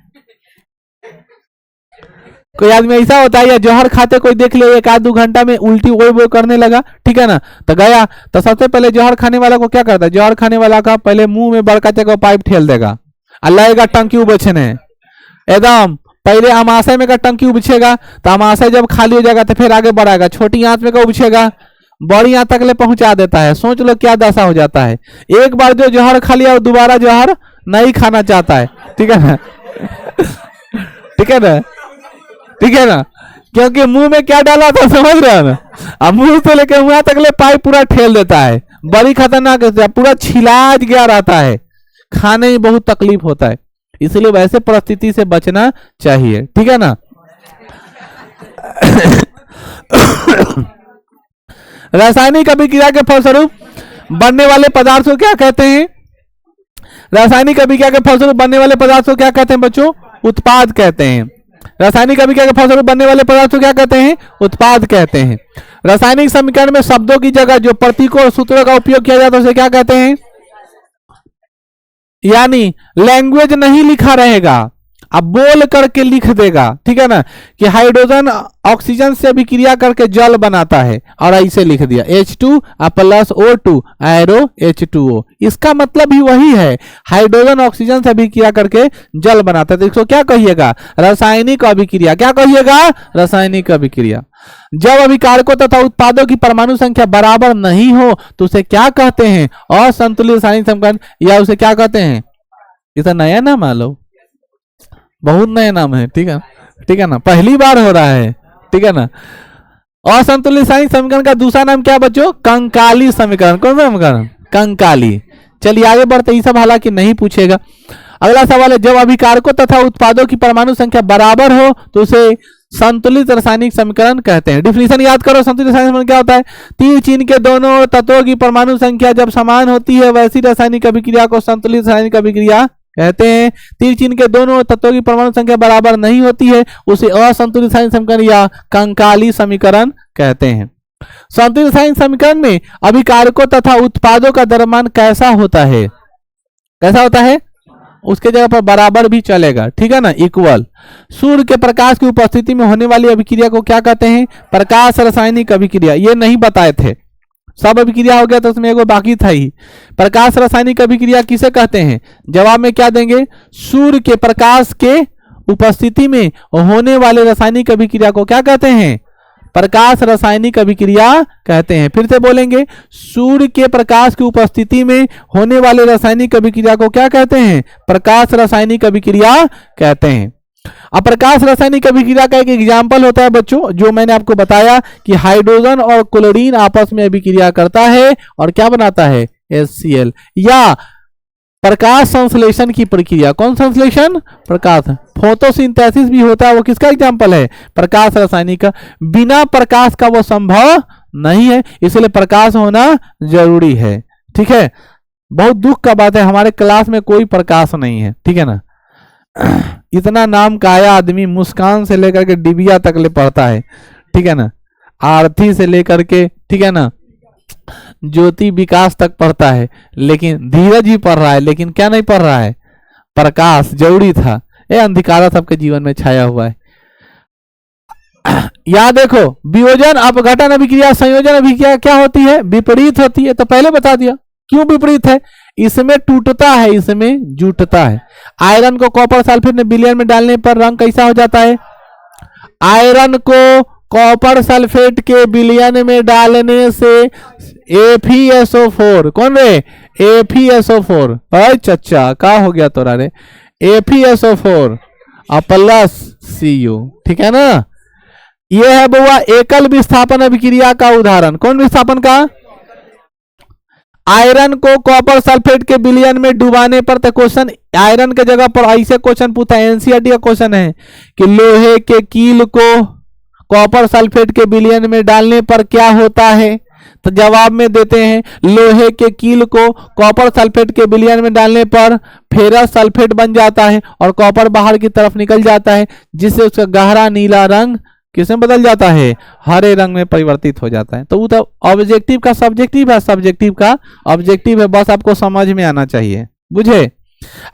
कोई आदमी ऐसा होता है, या जहर खाते कोई देख ले, 1-2 घंटा में उल्टी वो करने लगा, ठीक है ना, तो गया, तो सबसे पहले जहर खाने वाला को क्या करता है, जहर खाने वाला का पहले मुंह में बड़का जगह पाइप ठेल देगा, अल्लाह टंकी उबछने एकदम पहले अमाशय में का टंकी उबछेगा, तो अमाशय जब खाली हो जाएगा तो फिर आगे बढ़ाएगा, छोटी आंच में का उबछेगा, बड़ी आंच तक ले पहुंचा देता है। सोच लो क्या दशा हो जाता है, एक बार जो जहर खा लिया दोबारा जहर नहीं खाना चाहता है, ठीक है ना, ठीक है ना, ठीक है ना, क्योंकि मुंह में क्या डाला था समझ रहे हो ना, अब मुंह से लेकर वहां तक ले पाइप पूरा ठेल देता है, बड़ी खतरनाक है, पूरा छिलाज गया रहता है, खाने में बहुत तकलीफ होता है, इसलिए वैसे परिस्थिति से बचना चाहिए, ठीक है ना। रासायनिक अभिक्रिया के फलस्वरूप बनने वाले पदार्थ को क्या कहते हैं, रासायनिक अभिक्रिया के फलस्वरूप बनने वाले पदार्थ को क्या कहते हैं बच्चों, उत्पाद कहते हैं। रासायनिक अभिक्रिया के फलस्वरूप बनने वाले पदार्थ को क्या कहते हैं, उत्पाद कहते हैं। रासायनिक समीकरण में शब्दों की जगह जो प्रतीकों और सूत्रों का उपयोग किया जाता है उसे क्या कहते हैं, यानी लैंग्वेज नहीं लिखा रहेगा, अब बोल करके लिख देगा, ठीक है ना, कि हाइड्रोजन ऑक्सीजन से अभिक्रिया करके जल बनाता है, और ऐसे लिख दिया H2 + O2 एरो H2O, इसका मतलब भी वही है, हाइड्रोजन ऑक्सीजन से अभिक्रिया करके जल बनाता है, तो इसको क्या कहिएगा, रासायनिक अभिक्रिया। क्या कहिएगा, रासायनिक अभिक्रिया। जब अभिकारकों तथा उत्पादों की परमाणु संख्या बराबर नहीं हो तो उसे क्या कहते हैं, असंतुलित रासायनिक समीकरण, या उसे क्या कहते हैं, इसे नया नाम मान लो, बहुत नए नाम है, ठीक है, ठीक है ना, पहली बार हो रहा है, ठीक है ना। असंतुलित रासायनिक समीकरण का दूसरा नाम क्या बच्चों, कंकाली समीकरण। कौन सा समीकरण, कंकाली। चलिए आगे बढ़ते, ये सब हालांकि नहीं पूछेगा। अगला सवाल है, जब अभिकारकों तथा उत्पादों की परमाणु संख्या बराबर हो तो उसे संतुलित रासायनिक समीकरण कहते हैं। डिफिनीशन याद करो, संतुलित रासायनिक समीकरण क्या होता है, तीर चिन्ह के दोनों तत्वों की परमाणु संख्या जब समान होती है वैसी रासायनिक अभिक्रिया को संतुलित रासायनिक अभिक्रिया कहते हैं। तीर चिन्ह के दोनों तत्वों की परमाणु संख्या बराबर नहीं होती है उसे असंतुलित रासायनिक समीकरण या कंकाली समीकरण कहते हैं। संतुलित रासायनिक समीकरण में अभिकारकों तथा उत्पादों का द्रव्यमान कैसा होता है, कैसा होता है, उसके जगह पर बराबर भी चलेगा, ठीक है ना, इक्वल। सूर्य के प्रकाश की उपस्थिति में होने वाली अभिक्रिया को क्या कहते हैं, प्रकाश रासायनिक अभिक्रिया। ये नहीं बताए थे, सब अभिक्रिया हो गया तो उसमें एगो बाकी था ही, प्रकाश रासायनिक अभिक्रिया किसे कहते हैं। जवाब में क्या देंगे, सूर्य के प्रकाश के उपस्थिति में होने वाले रासायनिक अभिक्रिया को क्या कहते हैं, प्रकाश रासायनिक अभिक्रिया कहते हैं। फिर से बोलेंगे, सूर्य के प्रकाश की उपस्थिति में होने वाले रासायनिक अभिक्रिया को क्या कहते हैं, प्रकाश रासायनिक अभिक्रिया कहते हैं। अब प्रकाश रासायनिक अभिक्रिया का एक एग्जाम्पल होता है बच्चों, जो मैंने आपको बताया कि हाइड्रोजन और क्लोरीन आपस में अभिक्रिया करता है और क्या बनाता है, HCl। या प्रकाश संश्लेषण की प्रक्रिया, कौन संश्लेषण, प्रकाश, फोटोसिंथेसिस भी होता है, वो किसका एग्जाम्पल है, प्रकाश रासायनिक का। बिना प्रकाश का वो संभव नहीं है, इसलिए प्रकाश होना जरूरी है। ठीक है, बहुत दुख का बात है हमारे क्लास में कोई प्रकाश नहीं है, ठीक है ना। इतना नाम काया आदमी मुस्कान से लेकर के डिबिया तक ले पढ़ता है, ठीक है ना, आरती से लेकर के, ठीक है ना, ज्योति विकास तक पढ़ता है, लेकिन धीरज ही पढ़ रहा है, लेकिन क्या नहीं पढ़ रहा है, प्रकाश जरूरी था। ये अंधिकारा सबके जीवन में छाया हुआ है। याद देखो, वियोजन अपघटन अभिक्रिया संयोजन अभिक्रिया क्या होती है, विपरीत होती है। तो पहले बता दिया क्यों विपरीत है, इसमें टूटता है, इसमें जुटता है। आयरन को कॉपर सल्फेट में विलयन में डालने पर रंग कैसा हो जाता है, आयरन को कॉपर सल्फेट के विलयन में डालने से FeSO4, कौन रे, FeSO4, अरे चच्चा का हो गया तोरा रे, FeSO4 प्लस Cu, ठीक है ना। यह है बुआ एकल विस्थापन अभिक्रिया का उदाहरण। कौन विस्थापन का, आयरन को कॉपर सल्फेट के विलयन में डुबाने पर। तो क्वेश्चन आयरन के जगह पर ऐसे क्वेश्चन पूछा है, एनसीईआरटी का क्वेश्चन है कि लोहे के कील को कॉपर सल्फेट के विलयन में डालने पर क्या होता है। तो जवाब में देते हैं लोहे के कील को कॉपर सल्फेट के विलयन में डालने पर फेरस सल्फेट बन जाता है और कॉपर बाहर की तरफ निकल जाता है, जिससे उसका गहरा नीला रंग किसमें बदल जाता है, हरे रंग में परिवर्तित हो जाता है। तो वो तो ऑब्जेक्टिव का सब्जेक्टिव है, सब्जेक्टिव का ऑब्जेक्टिव है, बस आपको समझ में आना चाहिए, बुझे।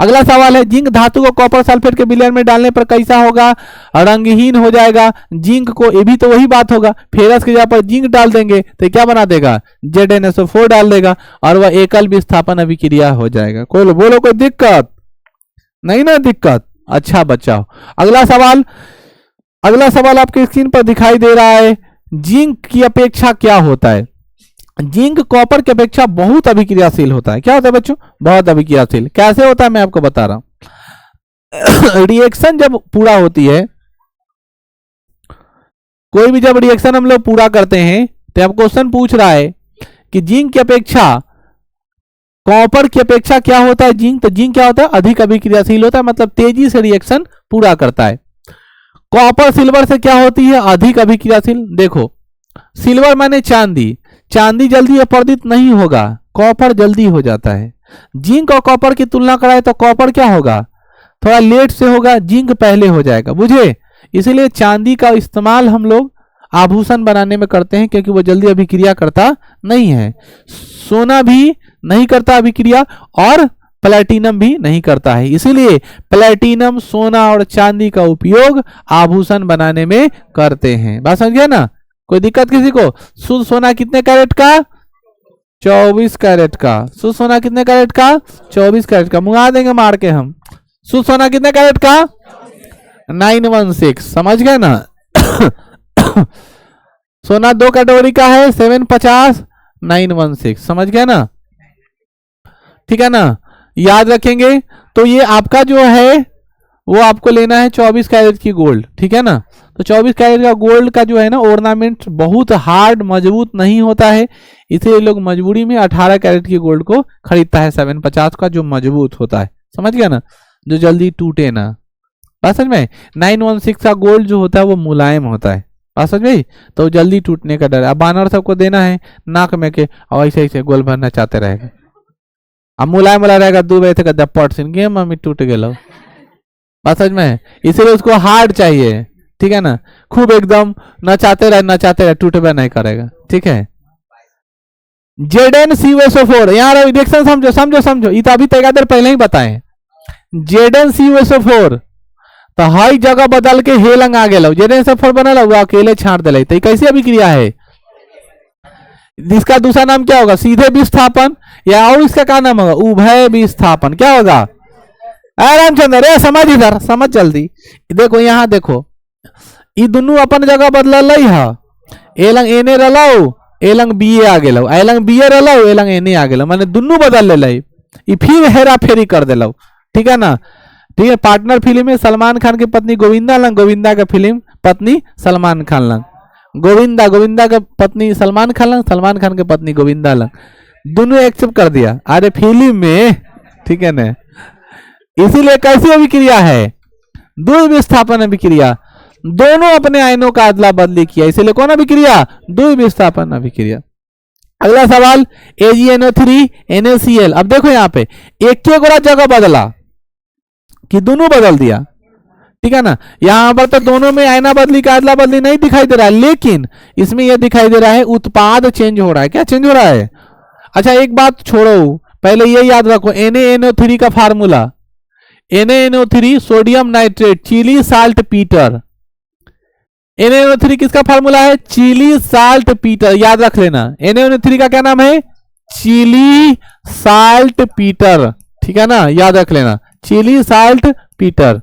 अगला सवाल है, जिंक धातु को कॉपर सल्फेट के विलयन में डालने पर कैसा होगा, रंगहीन हो जाएगा। जिंक को, ये भी तो वही बात होगा, फेरस के जगह पर जिंक डाल देंगे तो क्या बना देगा, ZnSO4 डाल देगा और वह एकल विस्थापन अभिक्रिया हो जाएगा। कोई बोलो कोई दिक्कत नहीं ना, दिक्कत, अच्छा बच्चा। अगला सवाल आपके स्क्रीन पर दिखाई दे रहा है, जिंक की अपेक्षा क्या होता है। जिंक कॉपर की अपेक्षा बहुत अभिक्रियाशील होता है। क्या होता है बच्चों, बहुत अभिक्रियाशील। कैसे होता है मैं आपको बता रहा हूं। रिएक्शन जब पूरा होती है, कोई भी जब रिएक्शन हम लोग पूरा करते हैं, तो अब क्वेश्चन पूछ रहा है कि जिंक की अपेक्षा कॉपर की अपेक्षा क्या होता है जिंक। तो जिंक क्या होता है, अधिक अभिक्रियाशील होता है, मतलब तेजी से रिएक्शन पूरा करता है। कॉपर सिल्वर से क्या होती है, अधिक अभिक्रियाशील। देखो सिल्वर माने चांदी, चांदी जल्दी अपवर्तित नहीं होगा, कॉपर जल्दी हो जाता है। जिंक और कॉपर की तुलना कराए तो कॉपर क्या होगा, थोड़ा लेट से होगा, जिंक पहले हो जाएगा, बुझे। इसीलिए चांदी का इस्तेमाल हम लोग आभूषण बनाने में करते हैं, क्योंकि वो जल्दी अभिक्रिया करता नहीं है। सोना भी नहीं करता अभिक्रिया और प्लेटिनम भी नहीं करता है, इसीलिए प्लेटिनम, सोना और चांदी का उपयोग आभूषण बनाने में करते हैं। बात समझ गया ना, कोई दिक्कत किसी को। शुद्ध सोना कितने कैरेट का, 24 कैरेट का। शुद्ध सोना कितने कैरेट का, 24 कैरेट का। मुंगा देंगे मार के हम। शुद्ध सोना कितने कैरेट का, 916, समझ गए ना। सोना दो कैटेगरी का है, 750, 916, समझ गए ना, ठीक है ना, याद रखेंगे। तो ये आपका जो है वो आपको लेना है 24 कैरेट की गोल्ड, ठीक है ना। तो 24 कैरेट का गोल्ड का जो है ना ऑर्नामेंट बहुत हार्ड मजबूत नहीं होता है, इसलिए लोग मजबूरी में 18 कैरेट की गोल्ड को खरीदता है, 750 का जो मजबूत होता है, समझ गया ना, जो जल्दी टूटे ना। बात समझ में। 916 का गोल्ड जो होता है वो मुलायम होता है, बात समझ में, तो जल्दी टूटने का डर है। अब बानर सबको देना है नाक में के और ऐसे ऐसे गोल भरना चाहते रहेगा, अब मुलायम वाला रहेगा, 2 बजे तक दपट सिन गेम मम्मी टूट गया, बात समझ में। इसीलिए उसको हार्ड चाहिए, ठीक है ना, खूब एकदम नचाते रहे, टूटबे नहीं करेगा, ठीक है। ZnCuSO4, यहाँ रिएक्शन समझो, ये तो अभी तक देर पहले ही बताए। ZnCuSO4 तो हर जगह बदल के हेलंग आ गया, ZnSO4 बनल वो अकेले छाट दिले, तो कैसी अभिक्रिया है, इसका दूसरा नाम क्या होगा, सीधे विस्थापन, या और इसका क्या नाम होगा, उभय विस्थापन। क्या होगा, रामचंद्र रे समझ, इधर समझ जल्दी। देखो यहाँ देखो, ये दोनों अपन जगह बदल है, एलंग एने रलो, एलंग बीए आ गेलो, एलंग बीए रलो, एलंग एने आ गेलो, माने दोनों बदल ले, फिर हेरा फेरी कर दिलो, ठीक है ना। ठीक है। पार्टनर फिल्म में सलमान खान की पत्नी गोविंदा लंग, गोविंदा का फिल्म पत्नी सलमान खान लंग, गोविंदा, गोविंदा का पत्नी सलमान खान लंग, सलमान खान की पत्नी गोविंदा लंग, दोनों एक्सेप्ट कर दिया अरे फिल्म में, ठीक है ना। इसीलिए कैसी अभिक्रिया है, द्वि विस्थापन अभिक्रिया, दोनों अपने आयनों का अदला बदली किया, इसीलिए कौन अभिक्रिया, द्वि विस्थापन अभिक्रिया। अगला सवाल AgNO3 NaCl। अब देखो यहाँ पे एक गोरा जगह बदला कि दोनों बदल दिया, ठीक है ना। यहां पर तो दोनों में आयना बदली का अदला बदली नहीं दिखाई दे रहा है, लेकिन इसमें यह दिखाई दे रहा है उत्पाद चेंज हो रहा है। क्या चेंज हो रहा है? अच्छा एक बात छोड़ो, पहले ये याद रखो NaNO3 का formula, NaNO3 sodium nitrate Chile salt Peter, NaNO3 किसका फार्मूला है, चिली साल्ट पीटर, याद रख लेना। NaNO3 का क्या नाम है, चिली साल्ट पीटर, ठीक है ना, याद रख लेना, चिली साल्ट पीटर।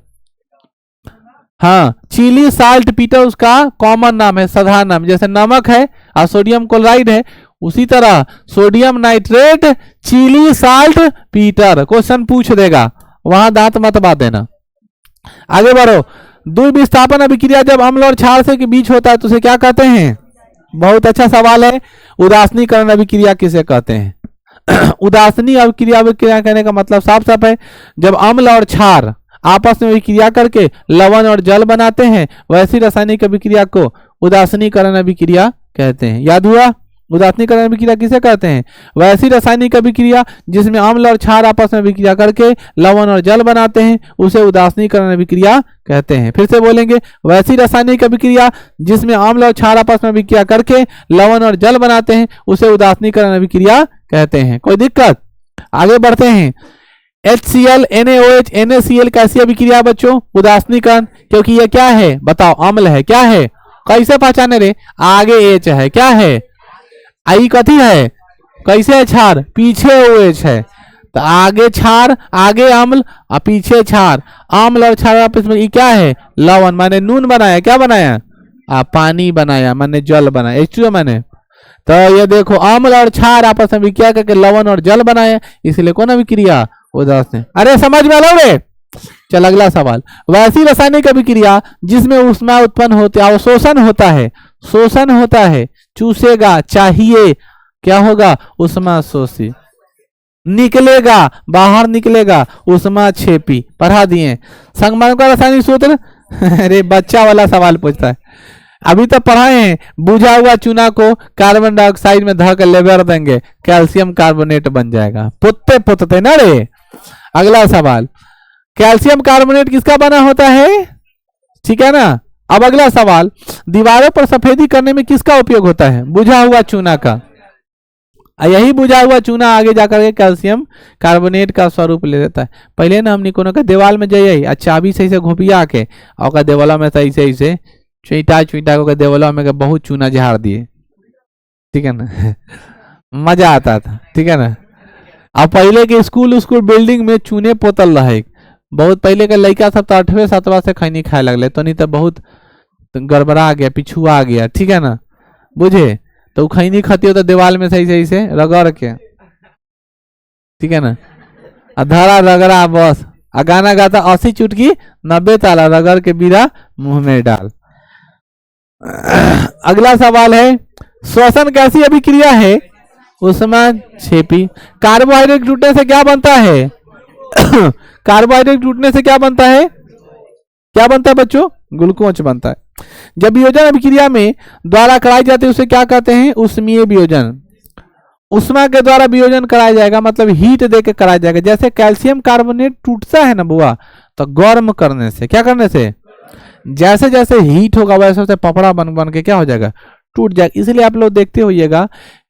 हाँ, चिली साल्ट पीटर उसका कॉमन नाम है, साधारण नाम, जैसे नमक है और सोडियम क्लोराइड है, उसी तरह sodium nitrate Chile salt Peter. Question पूछ देगा, वहां दांत मत बात देना। आगे बढ़ो। द्वि विस्थापन अभिक्रिया जब अम्ल और क्षार से के बीच होता है तो उसे क्या कहते हैं? बहुत अच्छा सवाल है। उदासीनीकरण अभिक्रिया किसे कहते हैं? उदासीनी अभिक्रिया कहने का मतलब साफ साफ है, जब अम्ल और क्षार आपस में अभिक्रिया करके लवण और जल बनाते हैं, वैसी रासायनिक अभिक्रिया को उदासीनीकरण अभिक्रिया कहते हैं। याद हुआ? उदासीनीकरण अभिक्रिया किसे कहते हैं? वैसी रासायनिक अभिक्रिया जिसमें अम्ल और क्षार आपस में अभिक्रिया करके लवण और जल बनाते हैं, उसे उदासीनीकरण अभिक्रिया कहते हैं। फिर से बोलेंगे, वैसी रासायनिक अभिक्रिया जिसमें अम्ल और क्षार आपस में अभिक्रिया करके लवण और जल बनाते हैं, उसे उदासीनीकरण अभिक्रिया कहते हैं। कोई दिक्कत? आगे बढ़ते हैं। HCl NaOH NaCl कैसी अभिक्रिया बच्चों? उदासीनीकरण, क्योंकि ये क्या है बताओ, अम्ल है। क्या है? कैसे पहचाने रे? आगे H है, क्या है? आई कथी है? कैसे है क्षार? पीछे OH है, तो आगे क्षार, आगे अम्ल और पीछे क्षार। अम्ल और क्षार आपस में क्या है? लवण, माने नून बनाया, क्या बनाया? पानी बनाया, माने जल बनाया, H2O माने। तो ये देखो अम्ल और क्षार आपस में विक्रिया करके लवण और जल बनाया, इसलिए कौन अभिक्रिया? उदासीन। अरे समझ में लो रे। चल अगला सवाल। वैसी रासायनिक अभिक्रिया जिसमें ऊष्मा उत्पन्न होती है, अवशोषण होता है, शोषण होता है, चूसेगा, चाहिए, क्या होगा? ऊष्मा शोषी, निकलेगा, बाहर निकलेगा, ऊष्मा छेपी। पढ़ा दिए संगमरमर का रासायनिक सूत्र। अरे बच्चा वाला सवाल पूछता है, अभी तो पढ़ाए हैं। बुझा हुआ चूना को कार्बन डाइऑक्साइड में धर लेबर देंगे, कैल्शियम कार्बोनेट बन जाएगा। पुत्ते पुत्ते ना रे। अगला सवाल, कैल्शियम कार्बोनेट किसका बना होता है? ठीक है ना। अब अगला सवाल, दीवारों पर सफेदी करने में किसका उपयोग होता है? बुझा हुआ चूना का। यही बुझा हुआ चूना आगे जाकर के कैल्शियम कार्बोनेट का स्वरूप ले लेता है। पहले ना हमने कोनो का दीवार में जाइए, चाबी सही से घोपिया के और देवाला में सही से चुईटा चुईटा को देवला में बहुत चूना झाड़ दिए, ठीक है ना। मजा आता था, ठीक है ना। अब पहले के स्कूल बिल्डिंग में चूने पोतल रहे, बहुत पहले के लड़का सब तो 8वें 7वां से खैनी खाए लगले, तो नहीं तो बहुत गड़बड़ा गया, पिछुआ गया, ठीक है ना, बुझे। तो खैनी खाती हो तो दीवार में सही से रगड़ के, ठीक है ना, अधरा रगड़ा बस। गाना गाता 80 चुटकी 90 ताला, रगड़ के बीरा मुंह में डाल। अगला सवाल है, श्वसन कैसी अभिक्रिया है? ऊष्मा छेपी। कार्बोहाइड्रेट टूटने से क्या बनता है? कार्बोहाइड्रेट टूटने से क्या बनता है? क्या बनता है बच्चों? ग्लूकोज बनता है। जब वियोजन अभिक्रिया में द्वारा कराई जाती है उसे क्या कहते हैं? ऊष्मीय वियोजन। ऊष्मा के द्वारा वियोजन कराया जाएगा, मतलब हीट दे के कराया जाएगा। जैसे कैल्शियम कार्बोनेट टूटता है ना बुआ, तो गर्म करने से, क्या करने से? जैसे जैसे हीट होगा वैसे वैसे पपड़ा बन बन के क्या हो जाएगा? टूट जाएगा। इसलिए आप लोग देखते होइएगा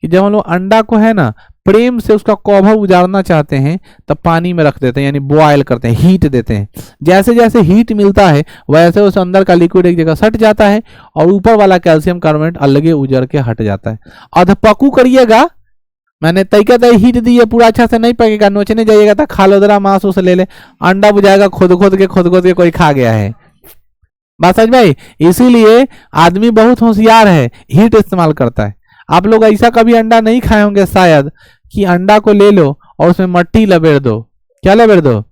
कि जब हम लोग अंडा को है ना प्रेम से उसका कवर उजाड़ना चाहते हैं तब पानी में रख देते हैं, यानी बॉयल करते हैं, हीट देते हैं। जैसे जैसे हीट मिलता है वैसे उस अंदर का लिक्विड एक जगह सट जाता है और ऊपर वाला कैल्शियम कार्बोनेट अलगे उजड़ के हट जाता है। अधपकू करिएगा, मैंने तरीका तय हीट दी है, पूरा अच्छा से नहीं पकेगा, नोचने जाइएगा तो खालोदरा मांस उसे ले ले, अंडा बुझाएगा खोद खोद के कोई खा गया है। बात समझ भाई। इसीलिए आदमी बहुत होशियार है, हीट इस्तेमाल करता है। आप लोग ऐसा कभी अंडा नहीं खाए होंगे शायद कि अंडा को ले लो और उसमें मट्टी लपेट दो। क्या लपेट दो?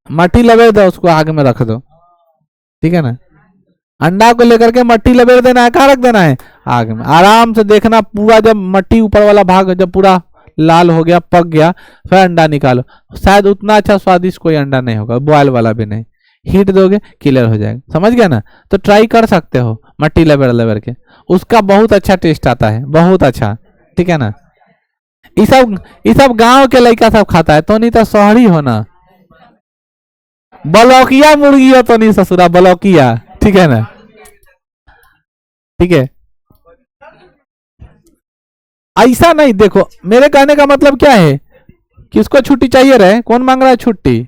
मट्टी लपेट दो, उसको आग में रख दो, ठीक है ना। अंडा को लेकर के मट्टी लपेट देना है, कहाँ रख देना है, आग में। आराम से देखना पूरा, जब मट्टी ऊपर वाला भाग जब पूरा लाल हो गया, पक गया, फिर अंडा निकालो। शायद उतना अच्छा स्वादिष्ट कोई अंडा नहीं होगा, बॉयल वाला भी नहीं। हीट दोगे क्लियर हो जाएगा, समझ गया ना। तो ट्राई कर सकते हो मट्टी लपेट लपेट के, उसका बहुत अच्छा टेस्ट आता है, बहुत अच्छा, ठीक है ना। ये सब गांव के लड़का सब खाता है, तो नहीं तो शहरी हो ना। बलौकिया मुर्गी हो तो नहीं ससुरा, बलौकिया, ठीक है ना, ठीक है। ऐसा नहीं, देखो मेरे कहने का मतलब क्या है, किसको छुट्टी चाहिए रहे, कौन मांग रहा है छुट्टी।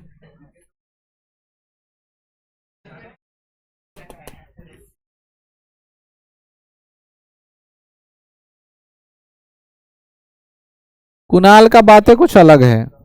कुणाल का बातें कुछ अलग है।